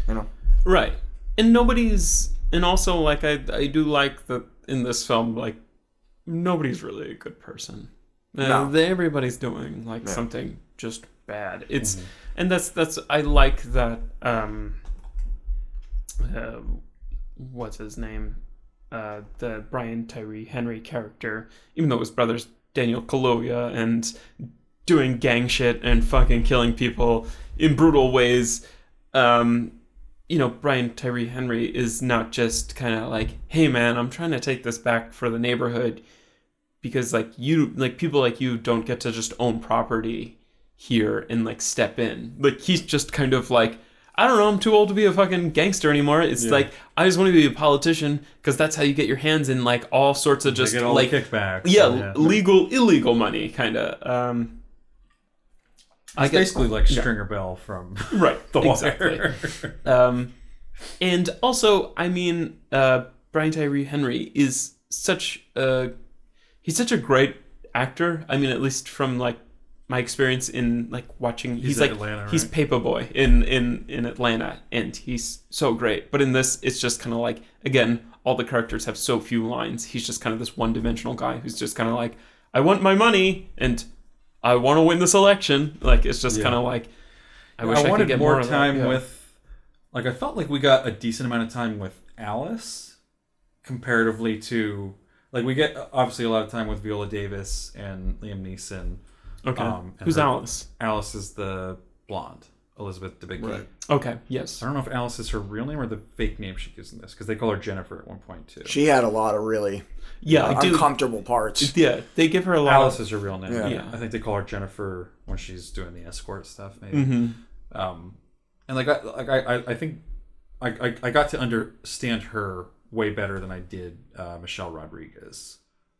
you know, right. And also like I do like that in this film, like nobody's really a good person. Everybody's doing like something just bad. It's and that's I like that what's his name? The Brian Tyree Henry character, even though his brother's Daniel Kaluuya and doing gang shit and fucking killing people in brutal ways. You know, Brian Tyree Henry is not just kind of like, hey man, I'm trying to take this back for the neighborhood because like people like you don't get to just own property here and like step in. Like he's just kind of like, I don't know, I'm too old to be a fucking gangster anymore. It's like, I just want to be a politician because that's how you get your hands in like all sorts of just all like kickbacks. Yeah, illegal money kind of. It's basically like Stringer Bell from right, The exactly. Wire. And also, I mean, Brian Tyree Henry is he's such a great actor. I mean, at least from like my experience in like watching, he's like Atlanta, right? He's Paperboy in Atlanta, and he's so great. But in this, it's just kind of like, again, all the characters have so few lines. He's just kind of this one-dimensional guy who's just kind of like, I want my money and I want to win this election. Like it's just kind of like, I wish I could get more time with. Like I felt like we got a decent amount of time with Alice, comparatively to like we get obviously a lot of time with Viola Davis and Liam Neeson. Okay, and who's Alice? Alice is the blonde, Elizabeth Debicki. Right. Okay, yes. I don't know if Alice is her real name or the fake name she gives in this because they call her Jennifer at one point too. She had a lot of really uncomfortable parts. Yeah, they give her a lot. Alice is her real name. Yeah. I think they call her Jennifer when she's doing the escort stuff. Maybe. Mm-hmm. And I think I got to understand her way better than I did Michelle Rodriguez,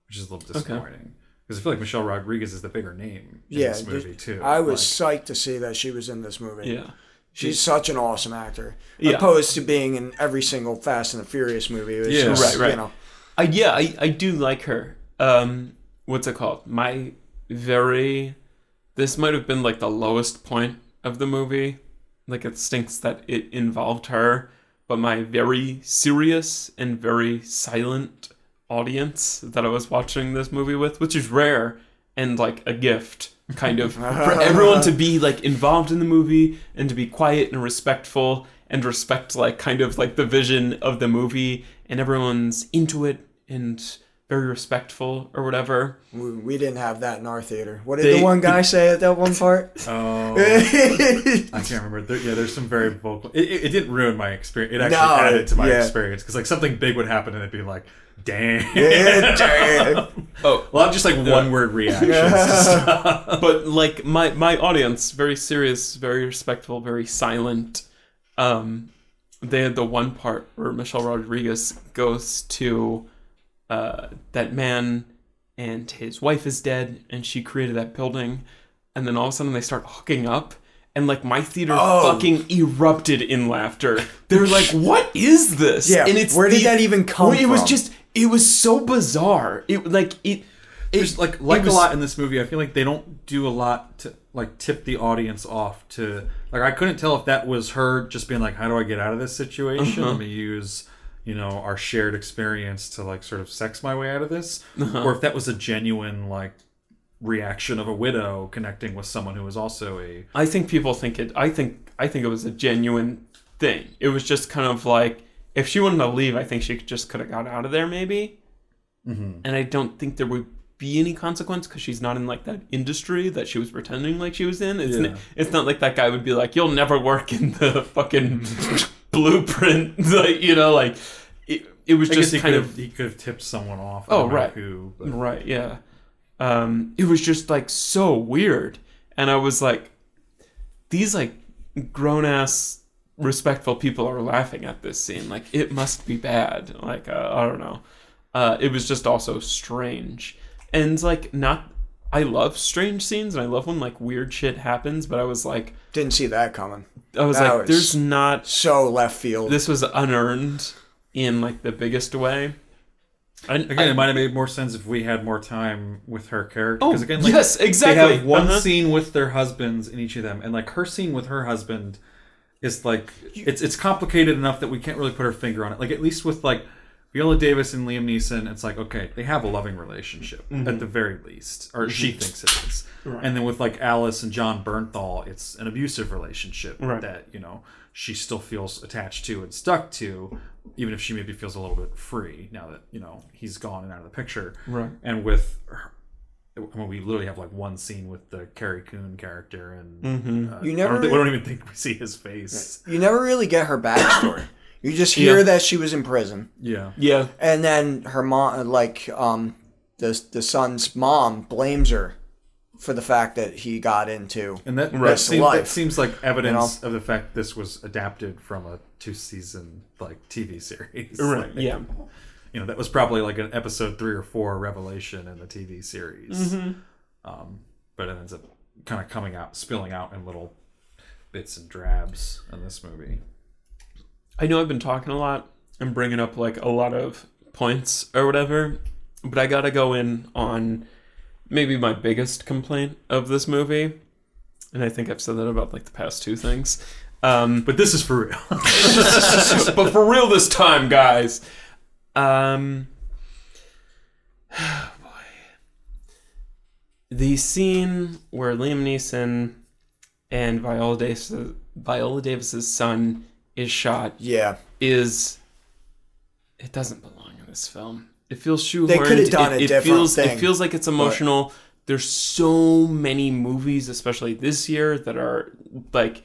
which is a little disappointing because I feel like Michelle Rodriguez is the bigger name in this movie too. I was psyched to see that she was in this movie. Yeah, she's such an awesome actor, opposed to being in every single Fast and the Furious movie. It was just, right. You know. I do like her. What's it called? This might have been like the lowest point of the movie. Like it stinks that it involved her, but my very serious and very silent audience that I was watching this movie with, which is rare and like a gift, kind of, for everyone to be like involved in the movie and to be quiet and respectful and respect like kind of like the vision of the movie and everyone's into it and very respectful or whatever. We didn't have that in our theater. What did the one guy say at that one part? Oh, I can't remember. There's some very vocal. It didn't ruin my experience. It actually added to my experience because like something big would happen and it'd be like, damn. Yeah, damn. Oh, well, I'm just like one word reactions. But like my audience, very serious, very respectful, very silent. They had the one part where Michelle Rodriguez goes to that man and his wife is dead and she created that building, and then all of a sudden they start hooking up and like my theater fucking erupted in laughter. They're like, what is this? Yeah, and it's where did that even come from? It was so bizarre. There's a lot in this movie. I feel like they don't do a lot to like tip the audience off to like. I couldn't tell if that was her just being like, how do I get out of this situation? Let me use our shared experience to like sort of sex my way out of this, or if that was a genuine like reaction of a widow connecting with someone who was also a. I think people think it. I think it was a genuine thing. It was just kind of like if she wanted to leave, I think she could have got out of there maybe. And I don't think there would be any consequence because she's not in like that industry that she was pretending like she was in. It's not like that guy would be like, you'll never work in the fucking blueprint. Like it was just kind of he could have tipped someone off. Right. Who, right. Yeah. It was just like so weird, and I was like, these like grown ass respectful people are laughing at this scene. Like it must be bad. Like I don't know. It was just also strange. And like I love strange scenes and I love when like weird shit happens, but I was like didn't see that coming. I was like there's not so left field. This was unearned in like the biggest way. It might have made more sense if we had more time with her character. Because again, like, yes, exactly. They have one scene with their husbands in each of them, and like her scene with her husband is like it's complicated enough that we can't really put our finger on it. Like at least with like Viola Davis and Liam Neeson, it's like, okay, they have a loving relationship at the very least, or she thinks it is. Right. And then with like Alice and John Bernthal, it's an abusive relationship that, you know, she still feels attached to and stuck to, even if she maybe feels a little bit free now that, you know, he's gone and out of the picture. Right. And with her, I mean, we literally have like one scene with the Carrie Coon character, and You never we don't even think we see his face. You never really get her backstory. You just hear that she was in prison. Yeah. Yeah. And then her mom, like, the son's mom blames her for the fact that he got into And that, life. that seems like evidence of the fact this was adapted from a 2-season like TV series. Right. Like, Yeah. You know, that was probably like an episode 3 or 4 revelation in the TV series. But it ends up kind of coming out, spilling out in little bits and drabs in this movie. I know I've been talking a lot and bringing up like a lot of points or whatever, but I gotta go in on maybe my biggest complaint of this movie, and I think I've said that about like the past 2 things. But this is for real. But for real this time, guys. Oh boy. The scene where Liam Neeson and Viola Davis's son is shot it doesn't belong in this film. It feels shoehorned. They could have done a different thing. It feels like it's emotional. There's so many movies, especially this year, that are like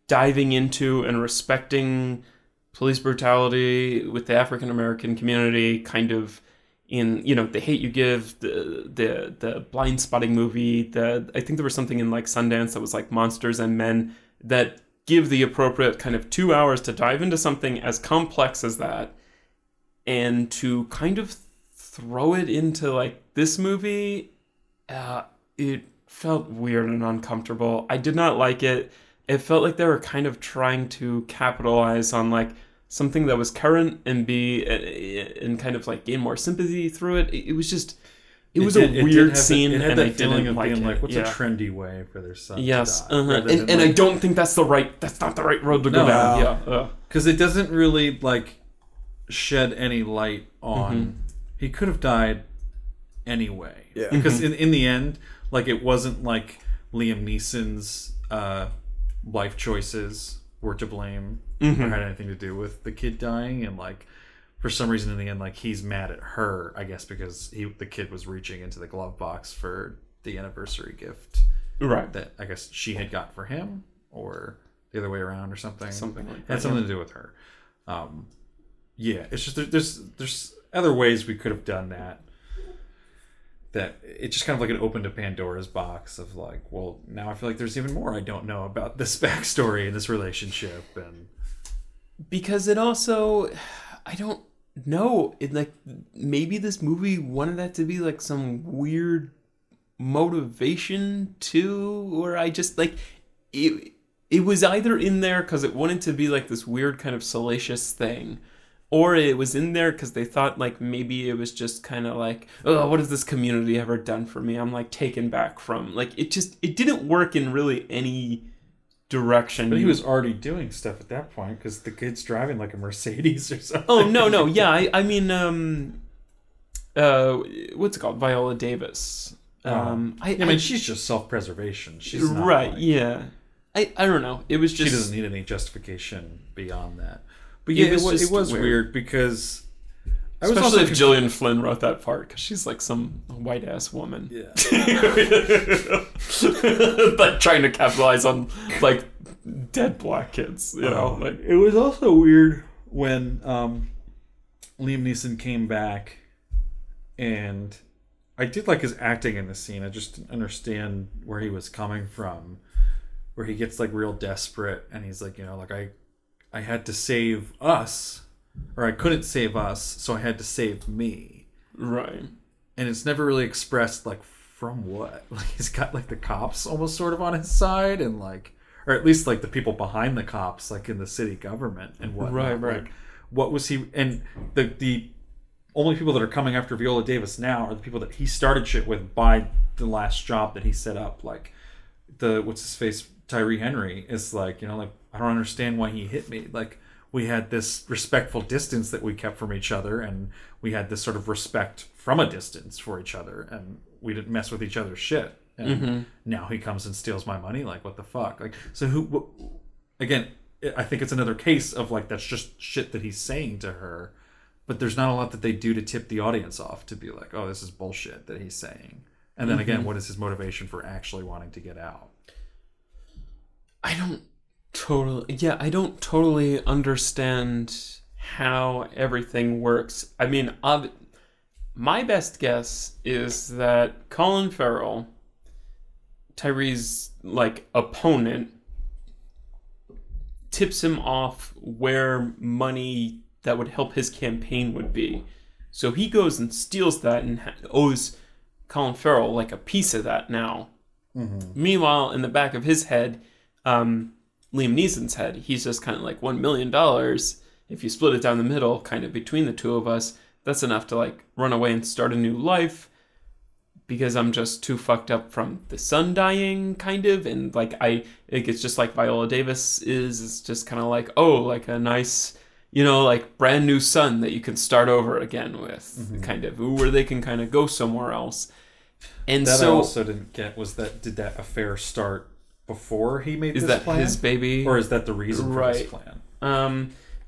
diving into and respecting police brutality with the African American community, kind of in, you know, The Hate U Give, the Blind Spotting movie. I think there was something in like Sundance that was like Monsters and Men that give the appropriate kind of 2 hours to dive into something as complex as that, and to kind of throw it into like this movie. It felt weird and uncomfortable. I did not like it. It felt like they were kind of trying to capitalize on like something that was current and and kind of like gain more sympathy through it. It was just, it was a weird scene, and I didn't like it. Like, what's a trendy way for their son to die? And I don't think that's not the right road to go down. Yeah, because it doesn't really like shed any light on. He could have died anyway. Yeah. Because in the end, like, it wasn't like Liam Neeson's life choices were to blame or had anything to do with the kid dying, and like for some reason in the end, like, he's mad at her, I guess, because the kid was reaching into the glove box for the anniversary gift, right? That I guess she had got for him, or the other way around, or something. Something like it that. had something to do with her. Yeah, it's just there's other ways we could have done that. That it's just kind of like an open to Pandora's box of like, well, now I feel like there's even more I don't know about this backstory and this relationship, and because it also, I don't know, it like maybe this movie wanted that to be like some weird motivation too, or I just like it was either in there because it wanted to be like this weird kind of salacious thing, or it was in there because they thought like maybe it was just kind of like, oh, what has this community ever done for me? I'm like taken back from, like, it didn't work in really any direction. But he was already doing stuff at that point because the kid's driving like a Mercedes or something. Oh, no, yeah, I mean, what's it called? Viola Davis. I mean, she's just self-preservation. She's not right, like, yeah. I don't know. It was just, she doesn't need any justification beyond that. But yeah, it was weird because I was especially also if Gillian Flynn wrote that part, because she's like some white ass woman. Yeah. Like trying to capitalize on like dead black kids, you know. Like, it was also weird when Liam Neeson came back, and I did like his acting in the scene. I just didn't understand where he was coming from, where he gets like real desperate, and he's like, you know, like I had to save us, or I couldn't save us, so I had to save me. right. And it's never really expressed like from what. Like, he's got like the cops almost sort of on his side, and like, or at least like the people behind the cops, like in the city government and whatnot. Right. Like, what was he? And the only people that are coming after Viola Davis now are the people that he started shit with by the last job that he set up. Like what's his face, Tyree Henry is like, you know, like, I don't understand why he hit me. Like, we had this respectful distance that we kept from each other, and we had this sort of respect from a distance for each other, and we didn't mess with each other's shit. And now he comes and steals my money. Like, what the fuck? Like, so again, I think it's another case of like, that's just shit that he's saying to her, but there's not a lot that they do to tip the audience off to be like, oh, this is bullshit that he's saying. And then again, what is his motivation for actually wanting to get out? I don't totally understand how everything works. I mean, my best guess is that Colin Farrell, Tyree's like opponent, tips him off where money that would help his campaign would be. So he goes and steals that and owes Colin Farrell like a piece of that now. Meanwhile, in the back of his head, Liam Neeson's head, he's just kind of like, $1 million, if you split it down the middle, kind of between the two of us, that's enough to like run away and start a new life, because I'm just too fucked up from the son dying, kind of. And like, it's just like Viola Davis is. It's just kind of like, oh, like a nice, like brand new son that you can start over again with, kind of, where they can kind of go somewhere else. And that so I also didn't get was did that affair start before he made this plan? Is that his baby? Or is that the reason for his plan?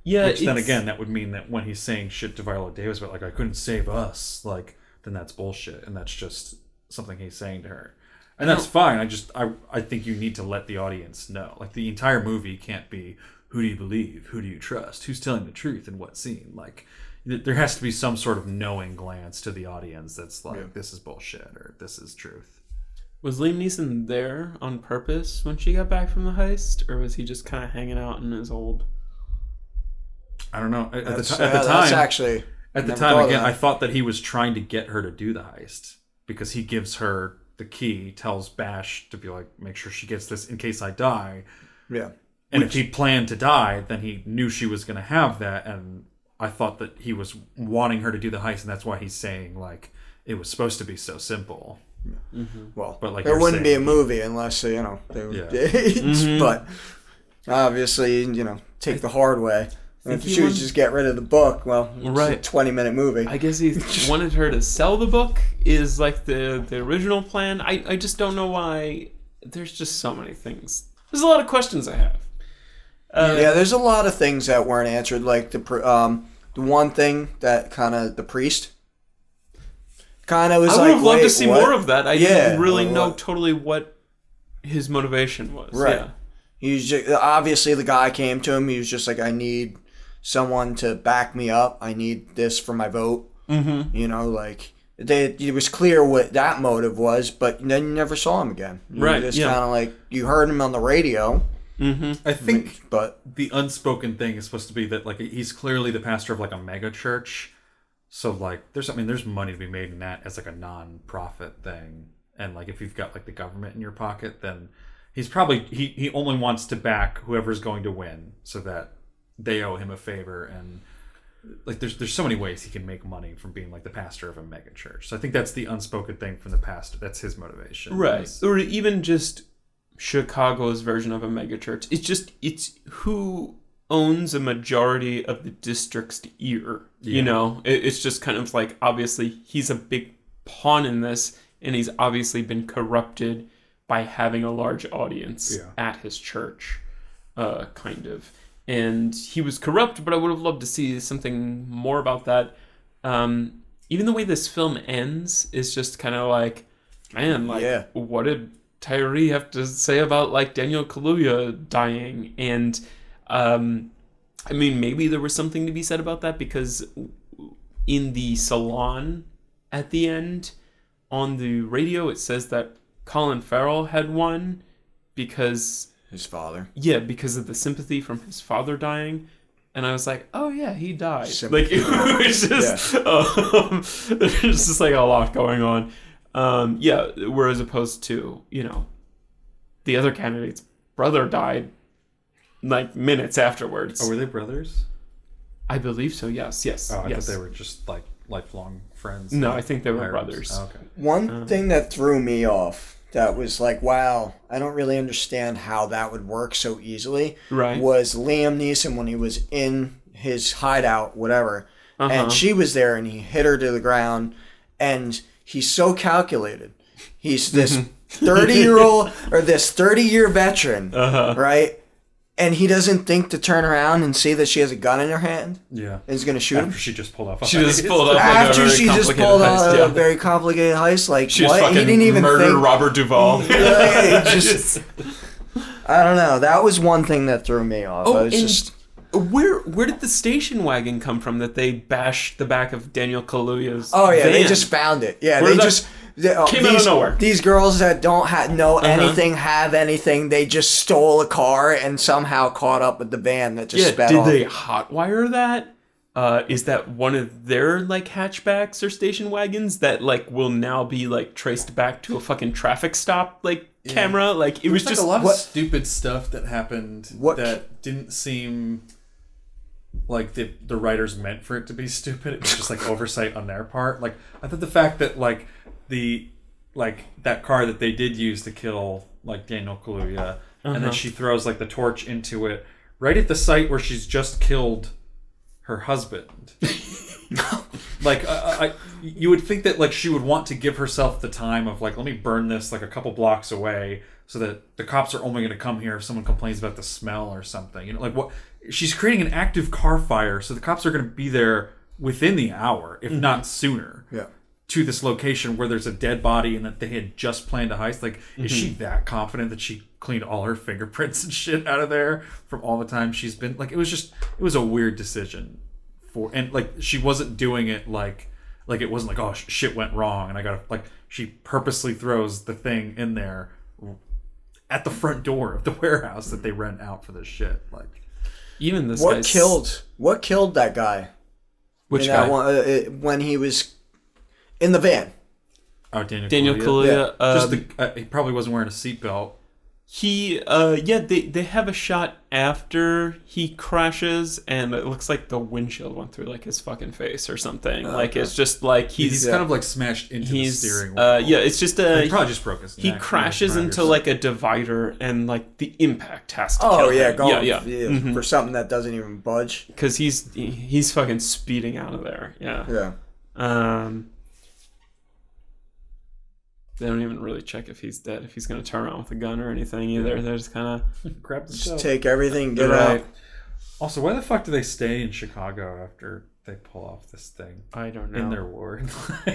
Yeah. Which then again, that would mean that when he's saying shit to Viola Davis about like, I couldn't save us, like, then that's bullshit, and that's just something he's saying to her. And that's fine. I think you need to let the audience know. Like, the entire movie can't be, who do you believe? Who do you trust? Who's telling the truth in what scene? Like, there has to be some sort of knowing glance to the audience that's like, this is bullshit, or this is truth. Was Liam Neeson there on purpose when she got back from the heist, or was he just kind of hanging out in his old... I don't know. At the that's time, again, I thought that he was trying to get her to do the heist, because he gives her the key, tells Bash to be like, make sure she gets this in case I die. Yeah. And if he planned to die, then he knew she was going to have that, and I thought that he was wanting her to do the heist, and that's why he's saying, like, it was supposed to be so simple. Well, but like, there wouldn't be a movie unless, they were dates. But obviously, take the hard way. And if she would just get rid of the book, well, it's a 20-minute movie. I guess he wanted her to sell the book, is like the original plan. I just don't know why. There's just so many things. There's a lot of questions I have. There's a lot of things that weren't answered. Like the one thing that kind of, the priest, kind of was like, I would have loved to see more of that. I didn't really know what? Totally what his motivation was. Right. Yeah. He's just, obviously the guy came to him. He was just like, I need someone to back me up. I need this for my vote. It was clear what that motive was, but then you never saw him again. Right. Just kind of like, you heard him on the radio. I think, but the unspoken thing is supposed to be that, like, he's clearly the pastor of like a mega church, so like there's money to be made in that as like a non-profit thing, and like if you've got like the government in your pocket, then he's probably he only wants to back whoever's going to win, so that they owe him a favor, and like there's so many ways he can make money from being like the pastor of a mega church. So I think that's the unspoken thing from the pastor. That's his motivation, right? Or even just Chicago's version of a megachurch. It's who owns a majority of the district's ear. It's just kind of like, obviously he's a big pawn in this, and he's obviously been corrupted by having a large audience at his church, kind of. And he was corrupt, but I would have loved to see something more about that. Even the way this film ends is just kind of like, man, like, what did Tyree have to say about like Daniel Kaluuya dying? And I mean, maybe there was something to be said about that, because in the salon at the end on the radio it says that Colin Farrell had won because his father. Yeah, because of the sympathy from his father dying. And I was like, oh yeah, he died. Like, it was just there's just like a lot going on. Whereas opposed to, the other candidate's brother died like minutes afterwards. Oh, were they brothers? I believe so, yes. Oh, I thought they were just like lifelong friends. No, I think they were brothers. Oh, okay. One thing that threw me off that was like, wow, I don't really understand how that would work so easily. Right. Was Liam Neeson when he was in his hideout, whatever, and she was there, and he hit her to the ground, and he's so calculated. He's this 30-year-old or this 30-year veteran, right? And he doesn't think to turn around and see that she has a gun in her hand. Yeah. And he's going to shoot him. After she just pulled off. She just pulled off After she just pulled off a very complicated heist. Like, she what? Fucking he didn't even murdered think. Robert Duvall. I don't know. That was one thing that threw me off. Oh, I was just... Where did the station wagon come from that they bashed the back of Daniel Kaluuya's Oh, yeah. van? They just found it. Yeah, Where they just... Came out of nowhere. These girls that don't know anything, have anything, they just stole a car and somehow caught up with the van that just sped off. Did they hotwire that? Is that one of their like hatchbacks or station wagons that like will now be like traced back to a fucking traffic stop like camera? Like it was just a lot of stupid stuff that happened that didn't seem like the writers meant for it to be stupid. It was just like oversight on their part. Like I thought the fact that like that car that they did use to kill like Daniel Kaluuya, and then she throws like the torch into it right at the site where she's just killed her husband. Like you would think that like she would want to give herself the time of like, let me burn this like a couple blocks away so that the cops are only going to come here if someone complains about the smell or something. You know, like what she's creating an active car fire, so the cops are going to be there within the hour, if not sooner. Yeah. To this location where there's a dead body and that they had just planned a heist. Like, is she that confident that she cleaned all her fingerprints and shit out of there from all the time she's been like, it was a weird decision and like she wasn't doing it like it wasn't like, oh shit went wrong and I gotta like, she purposely throws the thing in there at the front door of the warehouse that they rent out for this shit. Like, even this what killed that guy? Which guy? When he was in the van. Oh, Daniel Kaluuya. Yeah. He probably wasn't wearing a seatbelt. They have a shot after he crashes, and it looks like the windshield went through like his fucking face or something. Like it's just like he's kind of like smashed into the steering wheel. It's just he probably just broke his neck. He crashes into like a divider, and like the impact has to. Oh kill yeah, him. For something that doesn't even budge. Because he's fucking speeding out of there. Yeah. They don't even really check if he's dead, if he's going to turn around with a gun or anything either. They're just kind of grab the just take everything, get out. Also, why the fuck do they stay in Chicago after they pull off this thing? I don't know. In their ward.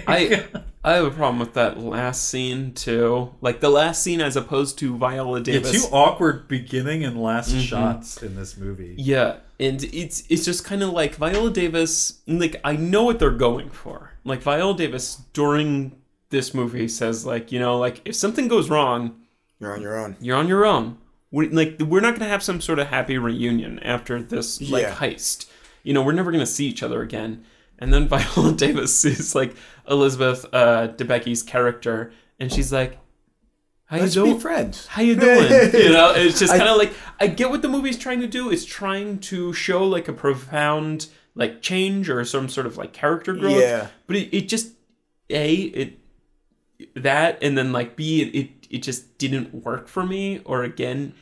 I have a problem with that last scene too. Like the last scene as opposed to Viola Davis. Yeah, two awkward beginning and last shots in this movie. Yeah, and it's just kind of like Viola Davis, like I know what they're going for. Like Viola Davis during this movie says like, you know, like if something goes wrong, you're on your own. You're on your own. We're not gonna have some sort of happy reunion after this heist. You know, we're never gonna see each other again. And then Viola Davis sees like Elizabeth Debicki's character, and she's like, Let's be friends. How you doing? You know, it's just kind of like I get what the movie's trying to do. It's trying to show like a profound like change or some sort of like character growth. Yeah. But it just that, and then like B, it just didn't work for me. Or again,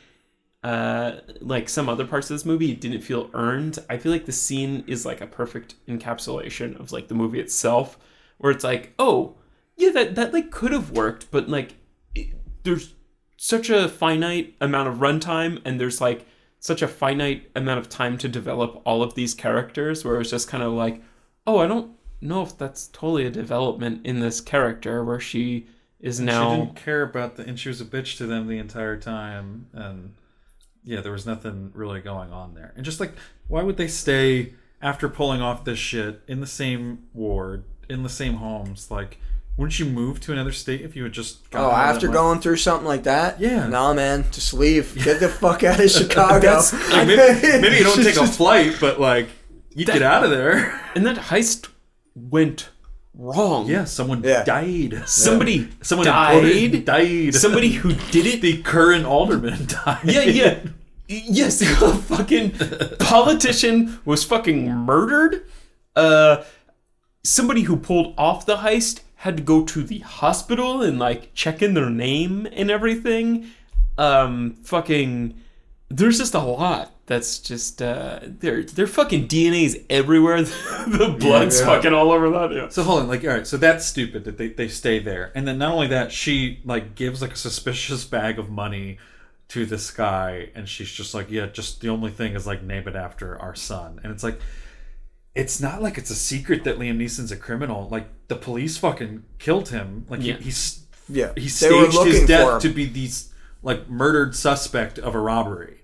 like some other parts of this movie, it didn't feel earned. I feel like the scene is like a perfect encapsulation of like the movie itself, where it's like, oh yeah, that like could have worked, but like there's such a finite amount of runtime, and there's like such a finite amount of time to develop all of these characters, where it's just kind of like, oh, I don't know if that's totally a development in this character where she is now. She didn't care about and she was a bitch to them the entire time, and yeah, there was nothing really going on there. And just like, why would they stay after pulling off this shit in the same ward, in the same homes? Like, wouldn't you move to another state if you had just after going through something like that? Yeah. Nah, man, just leave. Get the fuck out of Chicago. Like, maybe you don't take a flight, but like you get out of there. And that heist went wrong. Yeah, someone died. Someone died. Somebody who did it. The current alderman died. Yeah. Yes, a fucking politician was fucking murdered. Somebody who pulled off the heist had to go to the hospital and like check in their name and everything. Fucking, there's just a lot that's just their fucking DNA's everywhere. The blood's fucking all over that. Yeah. So hold on, like, all right, so that's stupid that they stay there, and then not only that, she like gives like a suspicious bag of money to this guy, and she's just like, yeah, just the only thing is like name it after our son, and it's like, it's not like it's a secret that Liam Neeson's a criminal. Like the police fucking killed him. Like he staged his death to be these like murdered suspect of a robbery.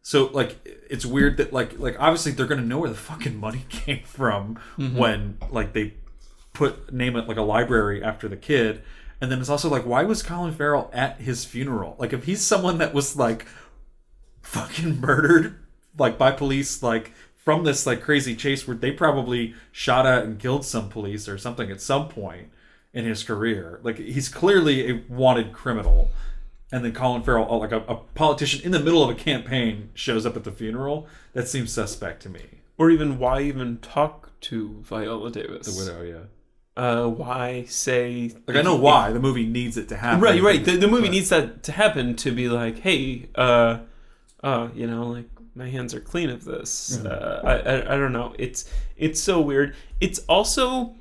So like it's weird that like obviously they're gonna know where the fucking money came from when like they name it like a library after the kid. And then it's also like, why was Colin Farrell at his funeral? Like, if he's someone that was like fucking murdered, like by police, like from this like crazy chase where they probably shot at and killed some police or something at some point in his career. Like, he's clearly a wanted criminal. And then Colin Farrell, like a politician in the middle of a campaign, shows up at the funeral. That seems suspect to me. Or even why even talk to Viola Davis? The widow, yeah. Why say... Like, I know why. The movie needs it to happen. Right. The movie needs that to happen to be like, hey, you know, like, my hands are clean of this. I don't know. It's so weird. It's also...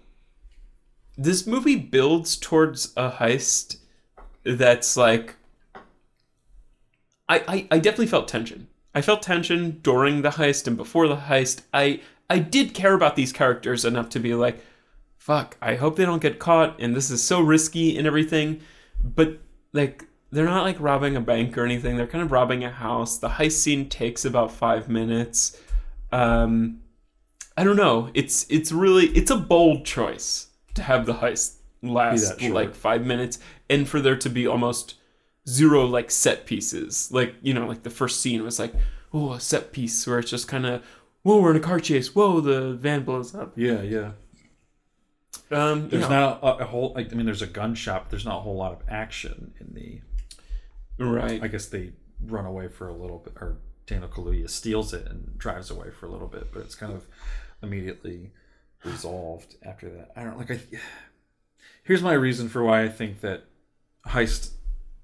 This movie builds towards a heist that's like... I definitely felt tension. I felt tension during the heist and before the heist. I did care about these characters enough to be like, fuck, I hope they don't get caught, and this is so risky and everything. But, like, they're not, like, robbing a bank or anything. They're kind of robbing a house. The heist scene takes about 5 minutes. I don't know. It's a bold choice to have the heist last, like, 5 minutes, and for there to be almost zero, like, set pieces. Like, you know, like, the first scene was like, oh, a set piece where it's just kind of, whoa, we're in a car chase. Whoa, the van blows up. Yeah. There's not a whole. I mean, there's a gun shop. There's not a whole lot of action in the. Right. I guess they run away for a little bit, or Daniel Kaluuya steals it and drives away for a little bit, but it's kind of immediately resolved after that. I don't like. Here's my reason for why I think that heist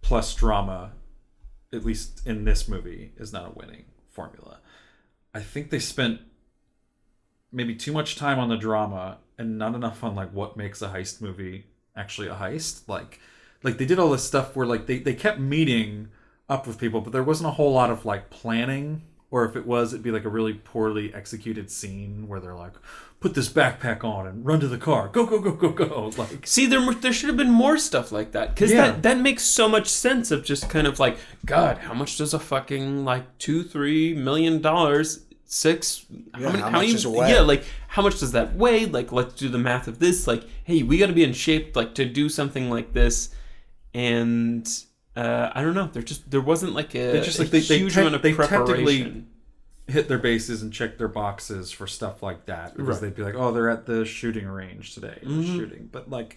plus drama, at least in this movie, is not a winning formula. I think they spent maybe too much time on the drama and not enough on like what makes a heist movie actually a heist. Like they did all this stuff where like they kept meeting up with people, but there wasn't a whole lot of like planning, or if it was, it'd be like a really poorly executed scene where they're like, put this backpack on and run to the car, go. Like, see, there should have been more stuff like that, because that makes so much sense of just kind of like, God, how much does a fucking like $2-3 million how much does it weigh? Yeah, like how much does that weigh? Like, let's do the math of this. Like, hey, we got to be in shape like to do something like this, and I don't know. There wasn't like a huge amount of preparation. Hit their bases and check their boxes for stuff like that, because they'd be like, oh, they're at the shooting range today, shooting, but like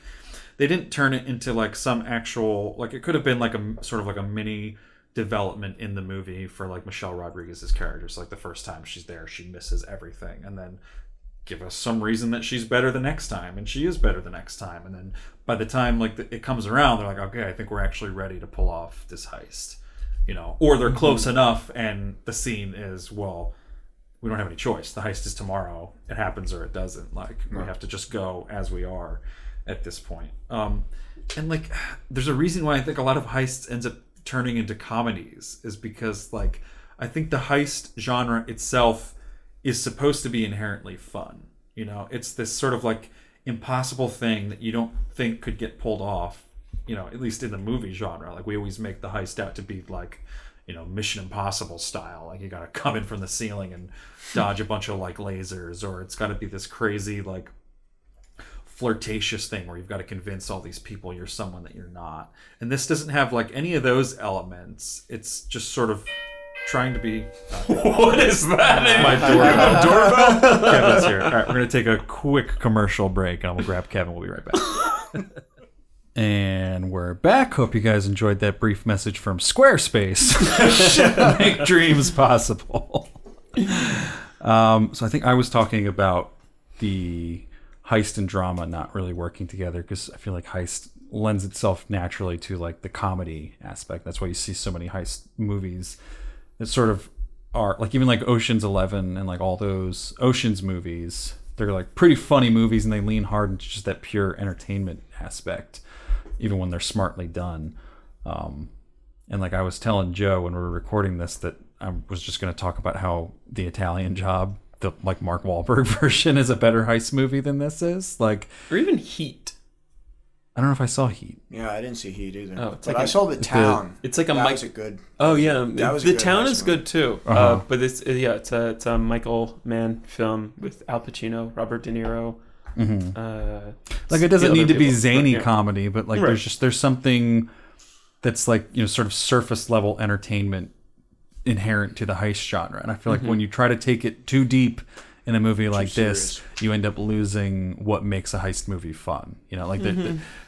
they didn't turn it into like some actual, like, it could have been like a sort of like a mini development in the movie for like Michelle Rodriguez's character. So like the first time she's there, she misses everything, and then give us some reason that she's better the next time, and she is better the next time, and then by the time like it comes around, they're like, okay, I think we're actually ready to pull off this heist, you know, or they're close enough, and the scene is, well, we don't have any choice. The heist is tomorrow. It happens or it doesn't. Like, we have to just go as we are at this point. And like, there's a reason why I think a lot of heists ends up turning into comedies, is because like I think the heist genre itself is supposed to be inherently fun. You know, it's this sort of like impossible thing that you don't think could get pulled off, you know, at least in the movie genre. Like, we always make the heist out to be like, you know, Mission Impossible style. Like, you gotta come in from the ceiling and dodge a bunch of like lasers, or it's gotta be this crazy like flirtatious thing where you've got to convince all these people you're someone that you're not. And this doesn't have like any of those elements. It's just sort of trying to be... What is that? My doorbell? Kevin's here. All right, we're going to take a quick commercial break, and I'm going to grab Kevin. We'll be right back. And we're back. Hope you guys enjoyed that brief message from Squarespace. Make dreams possible. So I think I was talking about the heist and drama not really working together, because I feel like heist lends itself naturally to like the comedy aspect. That's why you see so many heist movies that sort of are like, even like Ocean's 11 and like all those Ocean's movies, they're like pretty funny movies and they lean hard into just that pure entertainment aspect, even when they're smartly done. And like I was telling Joe when we were recording this that I was just going to talk about how The Italian Job, the like Mark Wahlberg version, is a better heist movie than this is. Like, or even Heat. I don't know if I saw Heat. Yeah, I didn't see Heat either. Oh, but I saw The Town. It's like a that was a good. Oh yeah, that was The Town is good too. Uh-huh. But it's a Michael Mann film with Al Pacino, Robert De Niro. Like, it doesn't need to be zany yeah. comedy, but like there's something that's like, you know, sort of surface level entertainment inherent to the heist genre. And I feel like when you try to take it too deep in a movie like this, you end up losing what makes a heist movie fun. You know, like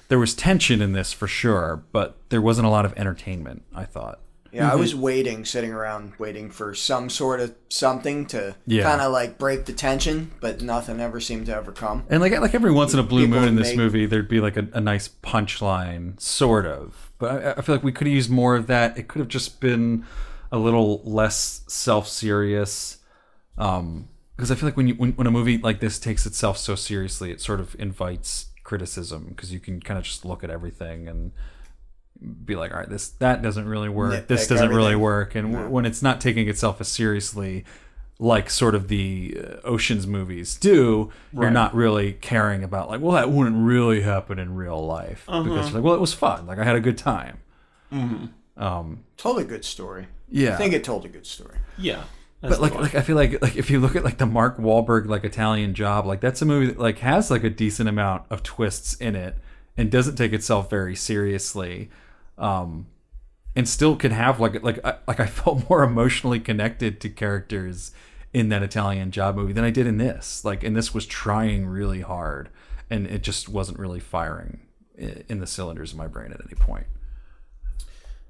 there was tension in this for sure, but there wasn't a lot of entertainment, I thought. Yeah, I was sitting around waiting for some sort of something to Yeah. kind of like break the tension, but nothing ever seemed to ever come. And like every once in a blue People moon in this make- movie, there'd be like a nice punchline, sort of. But I feel like we could have used more of that. It could have just been a little less self-serious. Because I feel like when a movie like this takes itself so seriously, it sort of invites criticism, because you can kind of just look at everything and be like, all right, that doesn't really work. This doesn't really work. And when it's not taking itself as seriously, like sort of the Ocean's movies do, you're not really caring about like, well, that wouldn't really happen in real life, because you're like, well, it was fun. Like, I had a good time. Told a good story. Yeah. I think it told a good story. Yeah. But like I feel like if you look at like the Mark Wahlberg like Italian Job, like that's a movie that like has like a decent amount of twists in it and doesn't take itself very seriously, and still can have like I felt more emotionally connected to characters in that Italian Job movie than I did in this. Like, and this was trying really hard, and it just wasn't really firing in the cylinders of my brain at any point.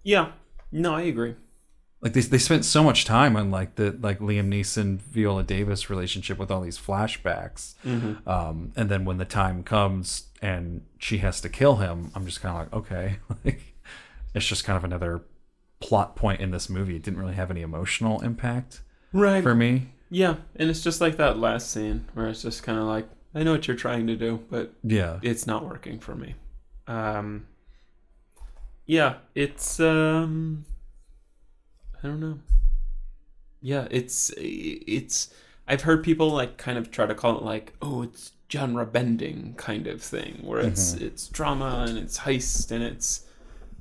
Yeah. No, I agree. Like they spent so much time on like the Liam Neeson Viola Davis relationship with all these flashbacks, and then when the time comes and she has to kill him, I'm just kind of like, okay, like it's just kind of another plot point in this movie. It didn't really have any emotional impact for me. Yeah, and it's just like that last scene where it's just kind of like, I know what you're trying to do, but it's not working for me. Yeah, it's I don't know. Yeah, it's I've heard people like kind of try to call it like, oh, it's genre bending kind of thing, where it's drama and it's heist and it's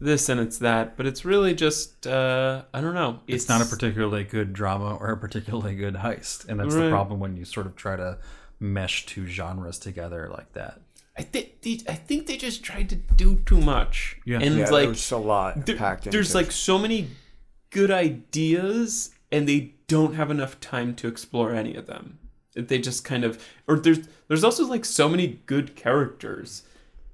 this and it's that, but it's really just I don't know. It's not a particularly good drama or a particularly good heist, and that's the problem when you sort of try to mesh two genres together like that. I think they just tried to do too much. Yeah, and yeah, like there's a lot packed into there's like so many good ideas, and they don't have enough time to explore any of them. They just kind of, or there's also like so many good characters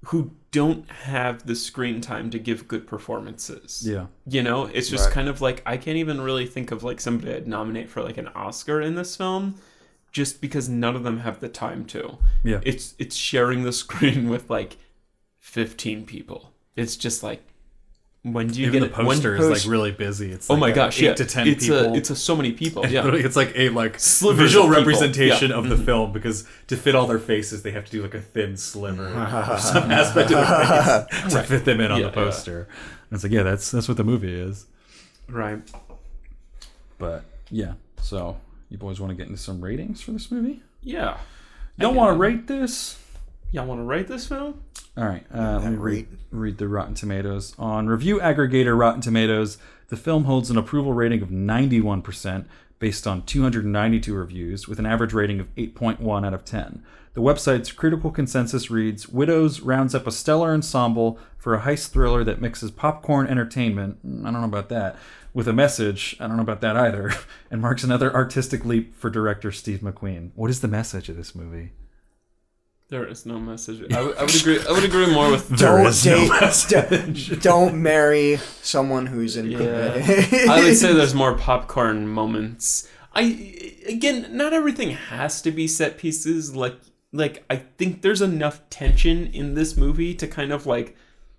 who don't have the screen time to give good performances. Yeah, you know, it's just kind of like, I can't even really think of like somebody I'd nominate for like an Oscar in this film, just because none of them have the time to. Yeah, it's sharing the screen with like 15 people. It's just like, when do you even get the poster is like really busy. It's oh like my gosh, 8 to 10 people. It's so many people. Yeah, it's like a like Slivers visual of people. representation of the film, because to fit all their faces, they have to do like a thin sliver of some aspect of their face to fit them in on the poster. And it's like, yeah, that's what the movie is. Right. But yeah, so you boys want to get into some ratings for this movie? Yeah. Y'all want to rate this? Y'all want to rate this film? All right, let me read the Rotten Tomatoes. On review aggregator Rotten Tomatoes, the film holds an approval rating of 91% based on 292 reviews, with an average rating of 8.1 out of 10. The website's critical consensus reads, Widows rounds up a stellar ensemble for a heist thriller that mixes popcorn entertainment, I don't know about that, with a message, I don't know about that either, and marks another artistic leap for director Steve McQueen. What is the message of this movie? There is no message. I would agree. I would agree more with. Don't marry someone who's in. Yeah. I would say there's more popcorn moments. Again, not everything has to be set pieces. Like like, I think there's enough tension in this movie to kind of, like,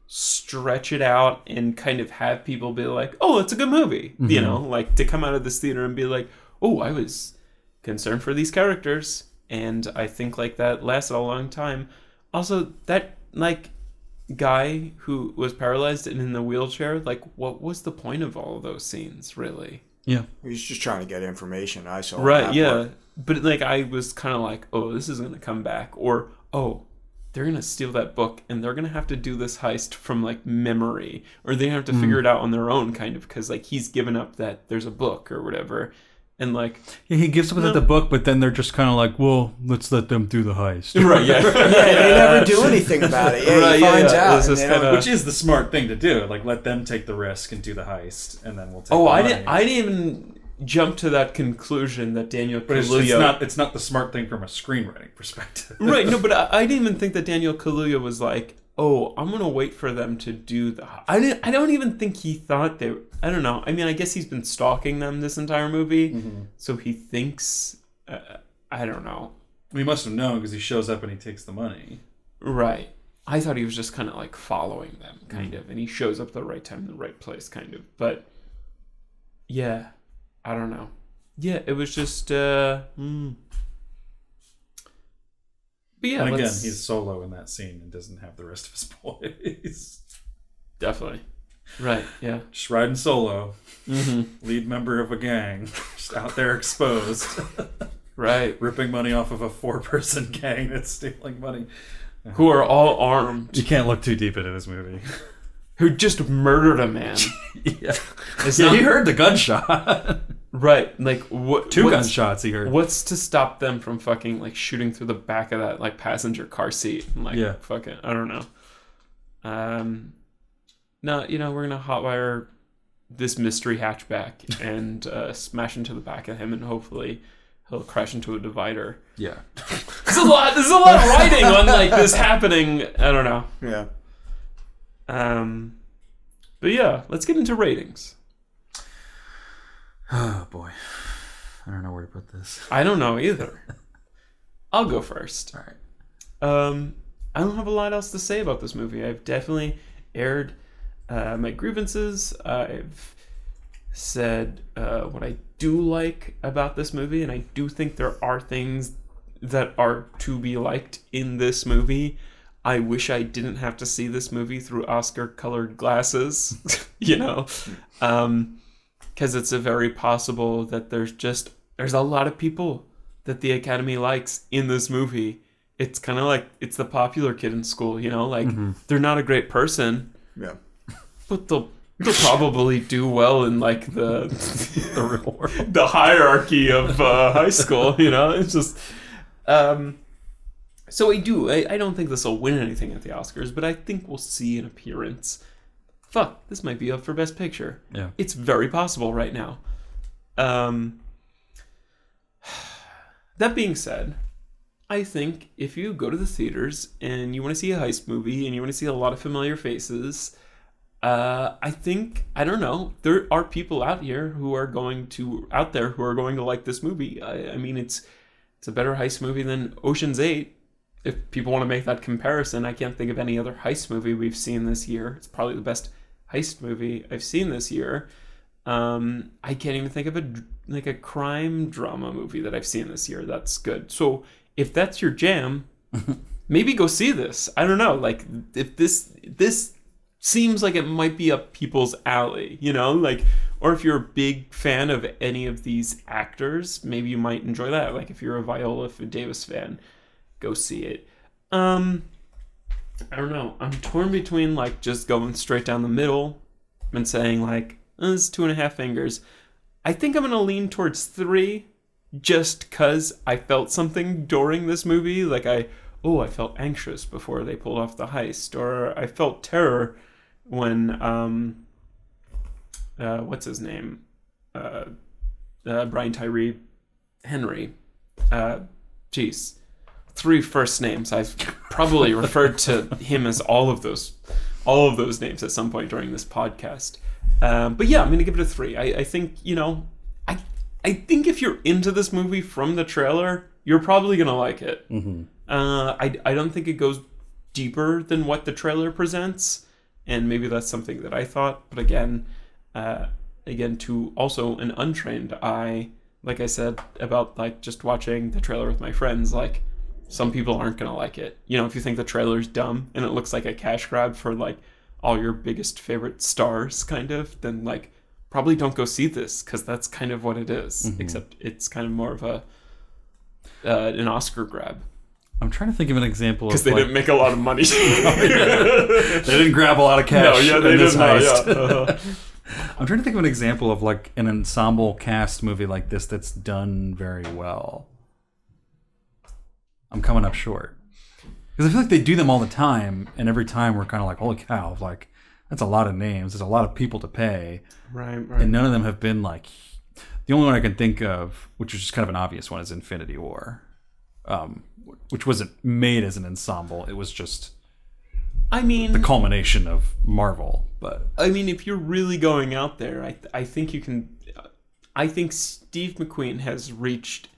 stretch it out and kind of have people be like, oh, it's a good movie. Mm-hmm. You know, like, to come out of this theater and be like, oh, I was concerned for these characters. And I think, like, that lasted a long time. Also, that, like, guy who was paralyzed and in the wheelchair, like, what was the point of all of those scenes, really? Yeah. He was just trying to get information. I saw right, that yeah. part. But, like, I was kind of like, oh, this is going to come back. Or, oh, they're going to steal that book and they're going to have to do this heist from, like, memory. Or they have to figure it out on their own, kind of, because, like, he's given up that there's a book or whatever. And, like... Yeah, he gives up the book, but then they're just kind of like, well, let's let them do the heist. Right, yeah. Yeah, they never do anything about it. Yeah, right, he finds out. Which is the smart thing to do. Like, let them take the risk and do the heist, and then we'll take the money. I didn't even jump to that conclusion that Daniel Kaluuya... But it's not the smart thing from a screenwriting perspective. Right, no, but I didn't even think that Daniel Kaluuya was like, oh, I'm going to wait for them to do the... I don't even think he thought they... I don't know. I mean, I guess he's been stalking them this entire movie, so he thinks... I don't know. We must have known because he shows up and he takes the money. Right. I thought he was just kind of like following them, kind of, and he shows up at the right time in the right place, kind of. But, yeah, I don't know. Yeah, it was just... But yeah, and again, he's solo in that scene and doesn't have the rest of his boys. Definitely. Right, yeah. Just riding solo. Lead member of a gang. Just out there exposed. Right. Ripping money off of a 4-person gang that's stealing money. Who are all armed. You can't look too deep into this movie. Who just murdered a man. Yeah. He heard the gunshot. Right, like what? 2 gunshots he heard. What's to stop them from fucking like shooting through the back of that like passenger car seat? And, like, fucking, I don't know. No, you know, we're gonna hotwire this mystery hatchback and smash into the back of him, and hopefully he'll crash into a divider. Yeah, there's a lot of writing on like this happening. I don't know. Yeah. But yeah, let's get into ratings. Oh boy, I don't know where to put this. I don't know either. I'll go first. All right. I don't have a lot else to say about this movie. I've definitely aired my grievances. I've said what I do like about this movie, and I do think there are things that are to be liked in this movie. I wish I didn't have to see this movie through Oscar-colored glasses, you know, because it's a very possible that there's a lot of people that the Academy likes in this movie. It's kind of like it's the popular kid in school, you know, like they're not a great person, but they'll probably do well in like the real world, the hierarchy of high school, you know. It's just so I don't think this will win anything at the Oscars, but I think we'll see an appearance. Fuck, this might be up for Best Picture. Yeah, it's very possible right now. That being said, I think if you go to the theaters and you want to see a heist movie and you want to see a lot of familiar faces, I think, I don't know, there are people out there who are going to like this movie. I mean, it's a better heist movie than Ocean's 8. If people want to make that comparison, I can't think of any other heist movie we've seen this year. It's probably the best heist movie I've seen this year. I can't even think of a crime drama movie that I've seen this year that's good. So if that's your jam, maybe go see this. I don't know. Like, if this seems like it might be up people's alley, you know, like, or if you're a big fan of any of these actors, maybe you might enjoy that. Like, if you're a Viola Davis fan, go see it. I don't know. I'm torn between like just going straight down the middle and saying like, this is 2.5 fingers. I think I'm gonna lean towards 3, just cause I felt something during this movie. Like I felt anxious before they pulled off the heist, or I felt terror when what's his name? Brian Tyree Henry. 3 first names. I've probably referred to him as all of those names at some point during this podcast. But yeah, I'm going to give it a 3. I think, you know, I think if you're into this movie from the trailer, you're probably going to like it. I don't think it goes deeper than what the trailer presents, and maybe that's something that I thought. But again, to also an untrained eye, like I said about like just watching the trailer with my friends, like some people aren't gonna like it. You know, if you think the trailer's dumb and it looks like a cash grab for like all your biggest favorite stars, kind of, then like probably don't go see this, because that's kind of what it is. Except it's kind of more of a an Oscar grab. I'm trying to think of an example because they didn't make a lot of money. They didn't grab a lot of cash. No, yeah, they didn't. Yeah. I'm trying to think of an example of like an ensemble cast movie like this that's done very well. I'm coming up short because I feel like they do them all the time, and every time we're kind of like, holy cow, like that's a lot of names. There's a lot of people to pay, right? And none of them have been like. The only one I can think of, which is just kind of an obvious one, is Infinity War, which wasn't made as an ensemble. It was just. I mean, the culmination of Marvel, but I mean, if you're really going out there, I think you can. I think Steve McQueen has reached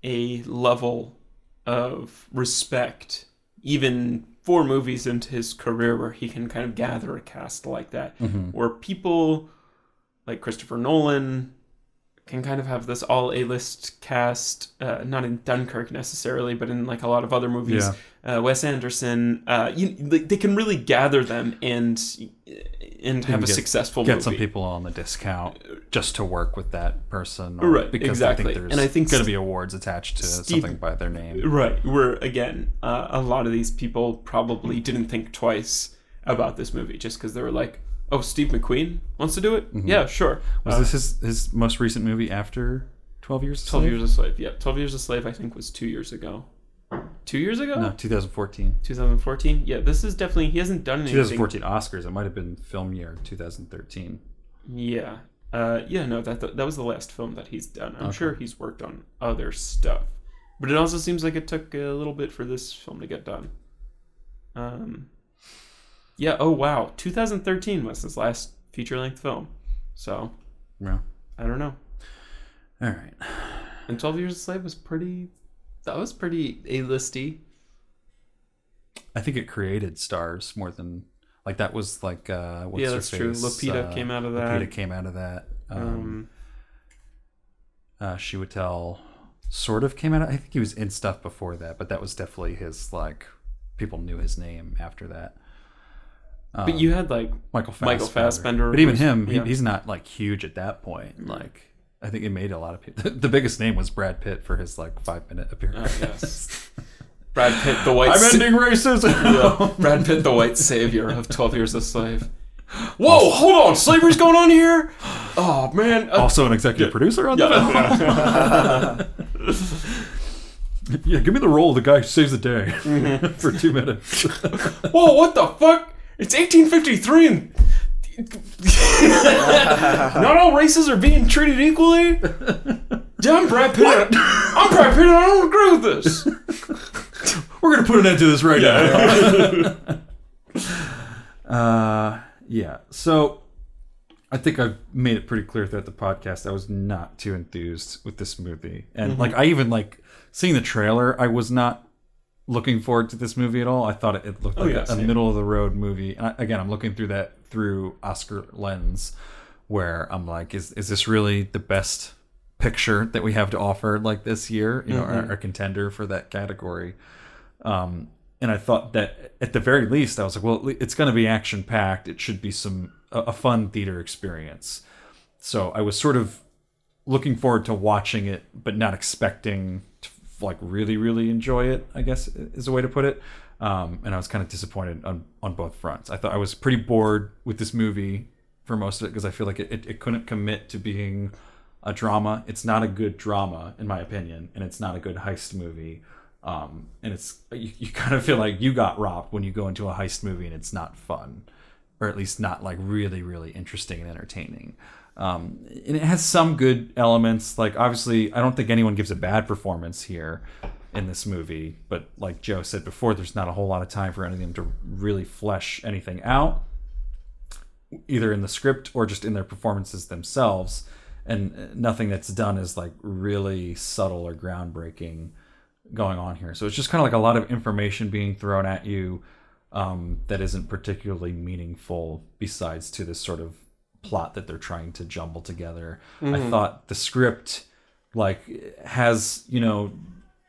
a level of respect, even 4 movies into his career, where he can kind of gather a cast like that, where people like Christopher Nolan can kind of have this all A-list cast, not in Dunkirk necessarily, but in like a lot of other movies. Yeah. Wes Anderson, they can really gather them and have a successful movie. Get some people on the discount just to work with that person, right? Because exactly. I think going to be awards attached to something by their name, right? Where again, a lot of these people probably didn't think twice about this movie just because they were like, oh, Steve McQueen wants to do it? Yeah, sure. Was this his most recent movie after 12 Years a Slave? 12 Years a Slave, yeah. 12 Years a Slave, I think, was 2 years ago. 2 years ago? No, 2014. 2014? Yeah, this is definitely... He hasn't done anything... 2014 Oscars. It might have been film year 2013. Yeah. No, that was the last film that he's done. I'm sure he's worked on other stuff. But it also seems like it took a little bit for this film to get done. Yeah, oh wow. 2013 was his last feature-length film. So, yeah. I don't know. All right. And 12 Years a Slave was pretty... That was pretty A-listy. I think it created stars more than... Like, that was like... what's yeah, that's true. Lupita came out of that. Lupita came out of that. Chiwetel sort of came out of... I think he was in stuff before that, but that was definitely his, like... People knew his name after that. But you had like Michael Fassbender, but even him, he's not like huge at that point. Like I think it made a lot of people. The biggest name was Brad Pitt for his like 5-minute appearance. Yes, Brad Pitt, the white. I'm ending racism. Brad Pitt, the white savior of 12 Years a Slave. Whoa, hold on, slavery's going on here. Oh man! Also an executive producer on the film. Yeah, give me the role of the guy who saves the day for 2 minutes. Whoa, what the fuck? It's 1853 and not all races are being treated equally? Yeah, I'm Brad Pitt. I'm Brad Pitt and I don't agree with this. We're going to put an end to this right now. Yeah, so I think I've made it pretty clear throughout the podcast I was not too enthused with this movie. And like I even like seeing the trailer, I was not looking forward to this movie at all. I thought it looked like a middle of the road movie. And again, I'm looking through that through Oscar lens, where I'm like, is this really the best picture that we have to offer like this year? You know, our contender for that category. And I thought that at the very least, I was like, well, it's going to be action packed. It should be a fun theater experience. So I was sort of looking forward to watching it, but not expecting to like really, really enjoy it, I guess is a way to put it. And I was kind of disappointed on both fronts. I thought I was pretty bored with this movie for most of it because I feel like it couldn't commit to being a drama. It's not a good drama, in my opinion, and it's not a good heist movie. And it's you kind of feel like you got robbed when you go into a heist movie and it's not fun, or at least not like really, really interesting and entertaining. And it has some good elements. Like obviously, I don't think anyone gives a bad performance here in this movie. But like Joe said before, there's not a whole lot of time for any of them to really flesh anything out, either in the script or just in their performances themselves. And nothing that's done is like really subtle or groundbreaking. going on here. So it's just kind of like a lot of information being thrown at you that isn't particularly meaningful besides to this sort of plot that they're trying to jumble together. I thought the script like has, you know,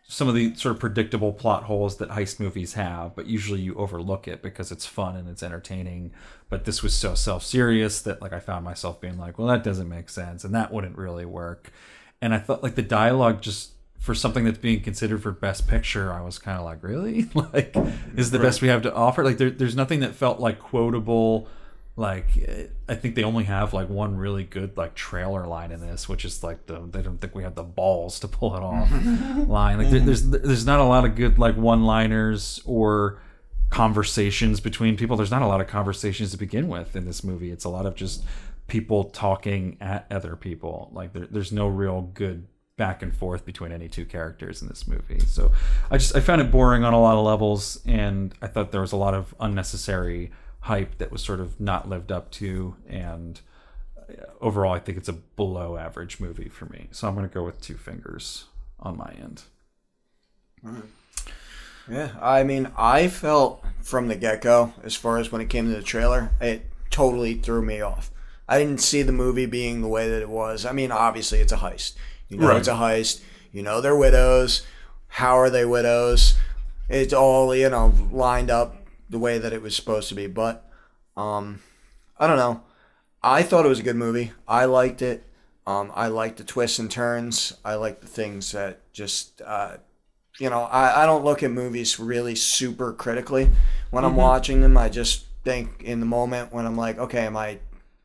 some of the sort of predictable plot holes that heist movies have, but usually you overlook it because it's fun and it's entertaining. But this was so self-serious that like I found myself being like, well, that doesn't make sense and that wouldn't really work. And I thought like the dialogue, just for something that's being considered for Best Picture, I was kind of like, really? Like, is the best we have to offer? Like there's nothing that felt like quotable. Like, I think they only have like one really good like trailer line in this, which is like they don't think we have the balls to pull it off line. Like there's not a lot of good like one-liners or conversations between people. There's not a lot of conversations to begin with in this movie. It's a lot of just people talking at other people. Like there's no real good back and forth between any two characters in this movie. So I found it boring on a lot of levels, and I thought there was a lot of unnecessary hype that was sort of not lived up to, and overall I think it's a below average movie for me. So I'm going to go with 2 fingers on my end. Yeah, I mean, I felt from the get-go, as far as when it came to the trailer, it totally threw me off. I didn't see the movie being the way that it was. I mean, obviously it's a heist. You know, it's a heist. You know, they're widows. How are they widows? It's all, you know, lined up the way that it was supposed to be. But I don't know. I thought it was a good movie. I liked it. I liked the twists and turns. I liked the things that just you know, I don't look at movies really super critically when I'm watching them. I just think in the moment when I'm like, okay, am I,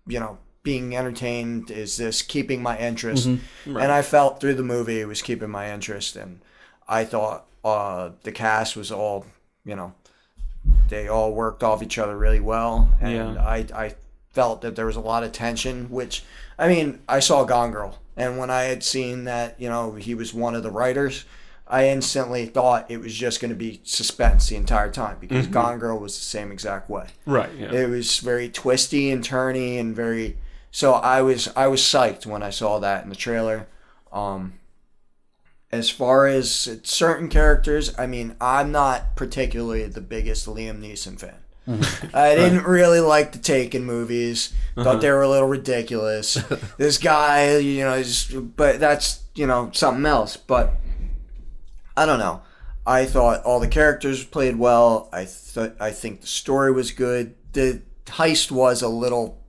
you know, being entertained? Is this keeping my interest? And I felt through the movie it was keeping my interest, and I thought the cast was all, you know, they all worked off each other really well, and I felt that there was a lot of tension, which, I mean, I saw Gone Girl, and when I had seen that, you know, he was one of the writers, I instantly thought it was just going to be suspense the entire time, because Gone Girl was the same exact way. Right, yeah. It was very twisty and turny and very... So I was psyched when I saw that in the trailer. As far as certain characters, I mean, I'm not particularly the biggest Liam Neeson fan. I didn't really like the Taken movies. Thought they were a little ridiculous. This guy, you know, but that's, you know, something else. But I don't know. I thought all the characters played well. I think the story was good. The heist was a little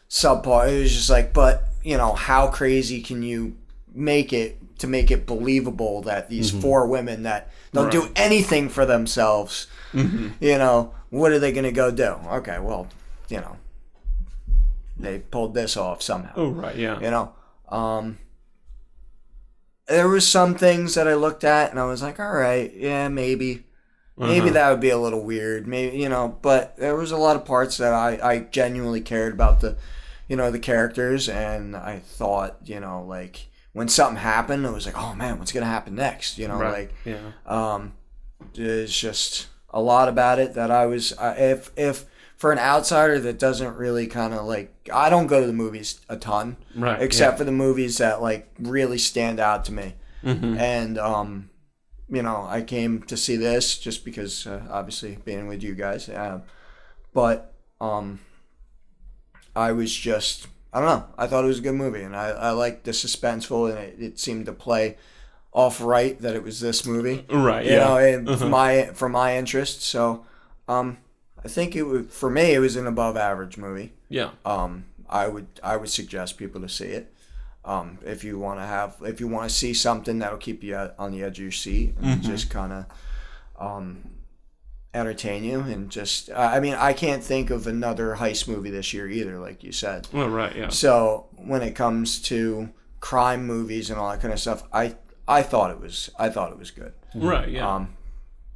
subpar. It was just like, but, you know, how crazy can you make it to make it believable that these 4 women that don't do anything for themselves, you know, what are they going to go do? Okay, well, you know, they pulled this off somehow. Oh, right, yeah. You know, there was some things that I looked at and I was like, all right, yeah, maybe that would be a little weird, maybe, you know, but there was a lot of parts that I genuinely cared about the, you know, the characters, and I thought, you know, like, when something happened, it was like, oh man, what's gonna happen next? You know, like, there's just a lot about it that I was, if for an outsider that doesn't really kind of like, I don't go to the movies a ton, except for the movies that like really stand out to me, and you know, I came to see this just because obviously being with you guys, but I was just, I don't know. I thought it was a good movie, and I liked the suspenseful, and it seemed to play off right that it was this movie, right? You know, and for my interest. So, I think it was, for me, it was an above average movie. Yeah. I would suggest people to see it. If you want to see something that'll keep you on the edge of your seat and just kind of entertain you, and just I mean, I can't think of another heist movie this year either, like you said. Oh, right, yeah. So when it comes to crime movies and all that kind of stuff, I thought it was good. Right, yeah.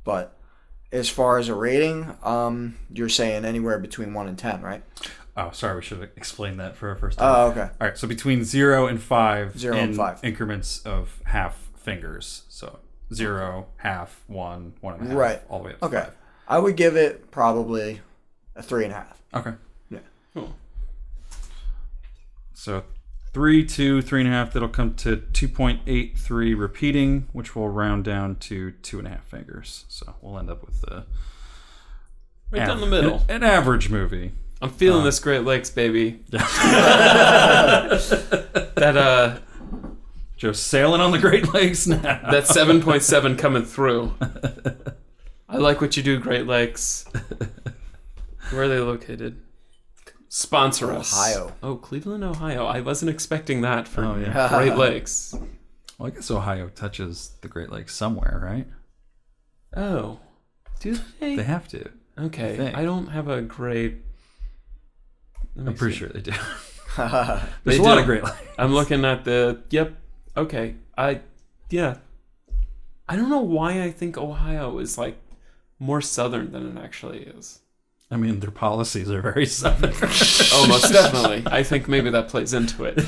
But as far as a rating, you're saying anywhere between 1 and 10, right? Oh, sorry, we should have explained that for our first time. Oh, okay. All right, so between 0 and 5 0 in and 5 increments of half fingers. So 0, half, 1, 1.5, right, all the way up to okay. 5. I would give it probably a 3.5. Okay. Yeah. Cool. So 3, 2, 3.5. That'll come to 2.83 repeating, which will round down to 2.5 fingers. So we'll end up with right down the middle. An average movie. I'm feeling this Great Lakes, baby. That Joe's sailing on the Great Lakes now. That 7.7 coming through. I like what you do, Great Lakes. Where are they located? Sponsor us. Ohio. Oh, Cleveland, Ohio. I wasn't expecting that for yeah. Great Lakes. Well, I guess Ohio touches the Great Lakes somewhere, right? Oh. Do they? They have to. Okay. I don't have a great... I'm pretty sure they do. There's a lot of Great Lakes. I'm looking at the... Yep. Okay. Yeah. I don't know why I think Ohio is like more southern than it actually is. I mean, their policies are very southern. Oh, most definitely. I think maybe that plays into it.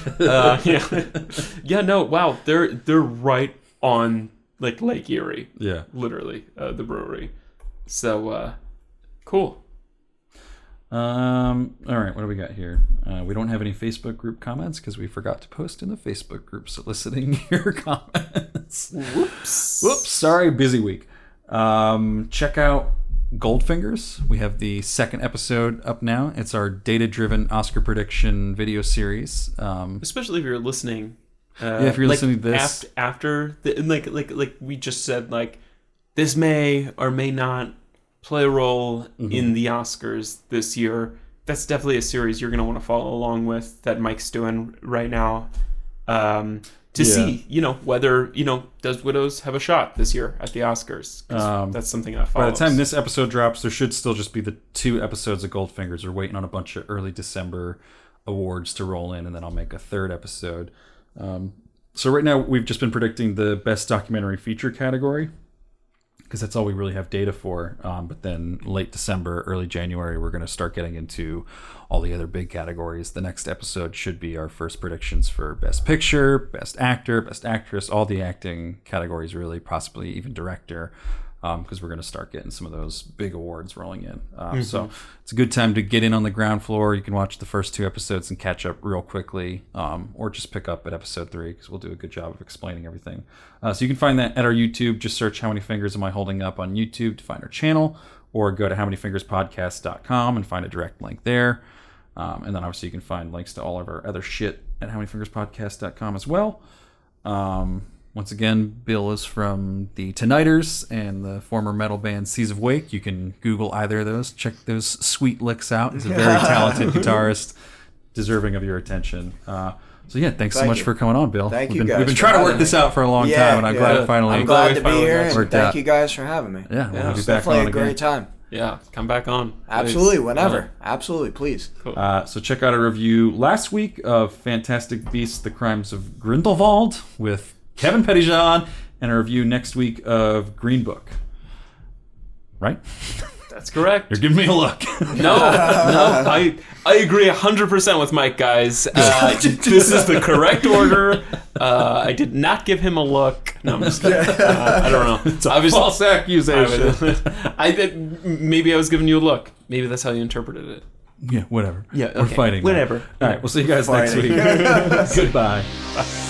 Yeah. No. Wow. They're right on like Lake Erie. Yeah. Literally, the brewery. So, cool. All right. What do we got here? We don't have any Facebook group comments because we forgot to post in the Facebook group soliciting your comments. Whoops. Sorry. Busy week. Check out Goldfingers. We have the second episode up now. It's our data-driven Oscar prediction video series. Especially if you're listening. If you're listening to this after like we just said, like this may or may not play a role in the Oscars this year. That's definitely a series you're going to want to follow along with that Mike's doing right now. To see, whether, does Widows have a shot this year at the Oscars? That's something that follows. By the time this episode drops, there should still just be the 2 episodes of Goldfingers. We're waiting on a bunch of early December awards to roll in, and then I'll make a 3rd episode. So right now, we've just been predicting the best documentary feature category, because that's all we really have data for. But then late December, early January, we're going to start getting into all the other big categories. The next episode should be our first predictions for Best Picture, Best Actor, Best Actress, all the acting categories really, possibly even director, because we're going to start getting some of those big awards rolling in. So it's a good time to get in on the ground floor. You can watch the first 2 episodes and catch up real quickly, or just pick up at episode 3 because we'll do a good job of explaining everything. So you can find that at our YouTube. Just search How Many Fingers Am I Holding Up on YouTube to find our channel, or go to howmanyfingerspodcast.com and find a direct link there. And then obviously you can find links to all of our other shit at howmanyfingerspodcast.com as well. Once again, Bill is from the Tonighters and the former metal band Seas of Wake. You can Google either of those. Check those sweet licks out. He's a very talented guitarist, deserving of your attention. So yeah, thanks so much for coming on, Bill. Thank you guys. We've been trying to work this out for a long time, and I'm glad it finally I'm glad to be here, and worked thank out. you guys for having me. Yeah, we'll be It's back definitely on a great again. time. Yeah, come back on. Absolutely, whenever. Absolutely, please. Cool. So check out a review last week of Fantastic Beasts: The Crimes of Grindelwald with Kevin Pettyjohn, and a review next week of Green Book. Right? That's correct. You're giving me a look. No, I agree 100% with Mike, guys. This is the correct order. I did not give him a look. No, I'm just kidding. I don't know. It's a false accusation. Maybe I was giving you a look. Maybe that's how you interpreted it. Yeah, whatever. Yeah, okay. We're fighting. Whatever. All right, we'll see you guys next week. Goodbye. Bye.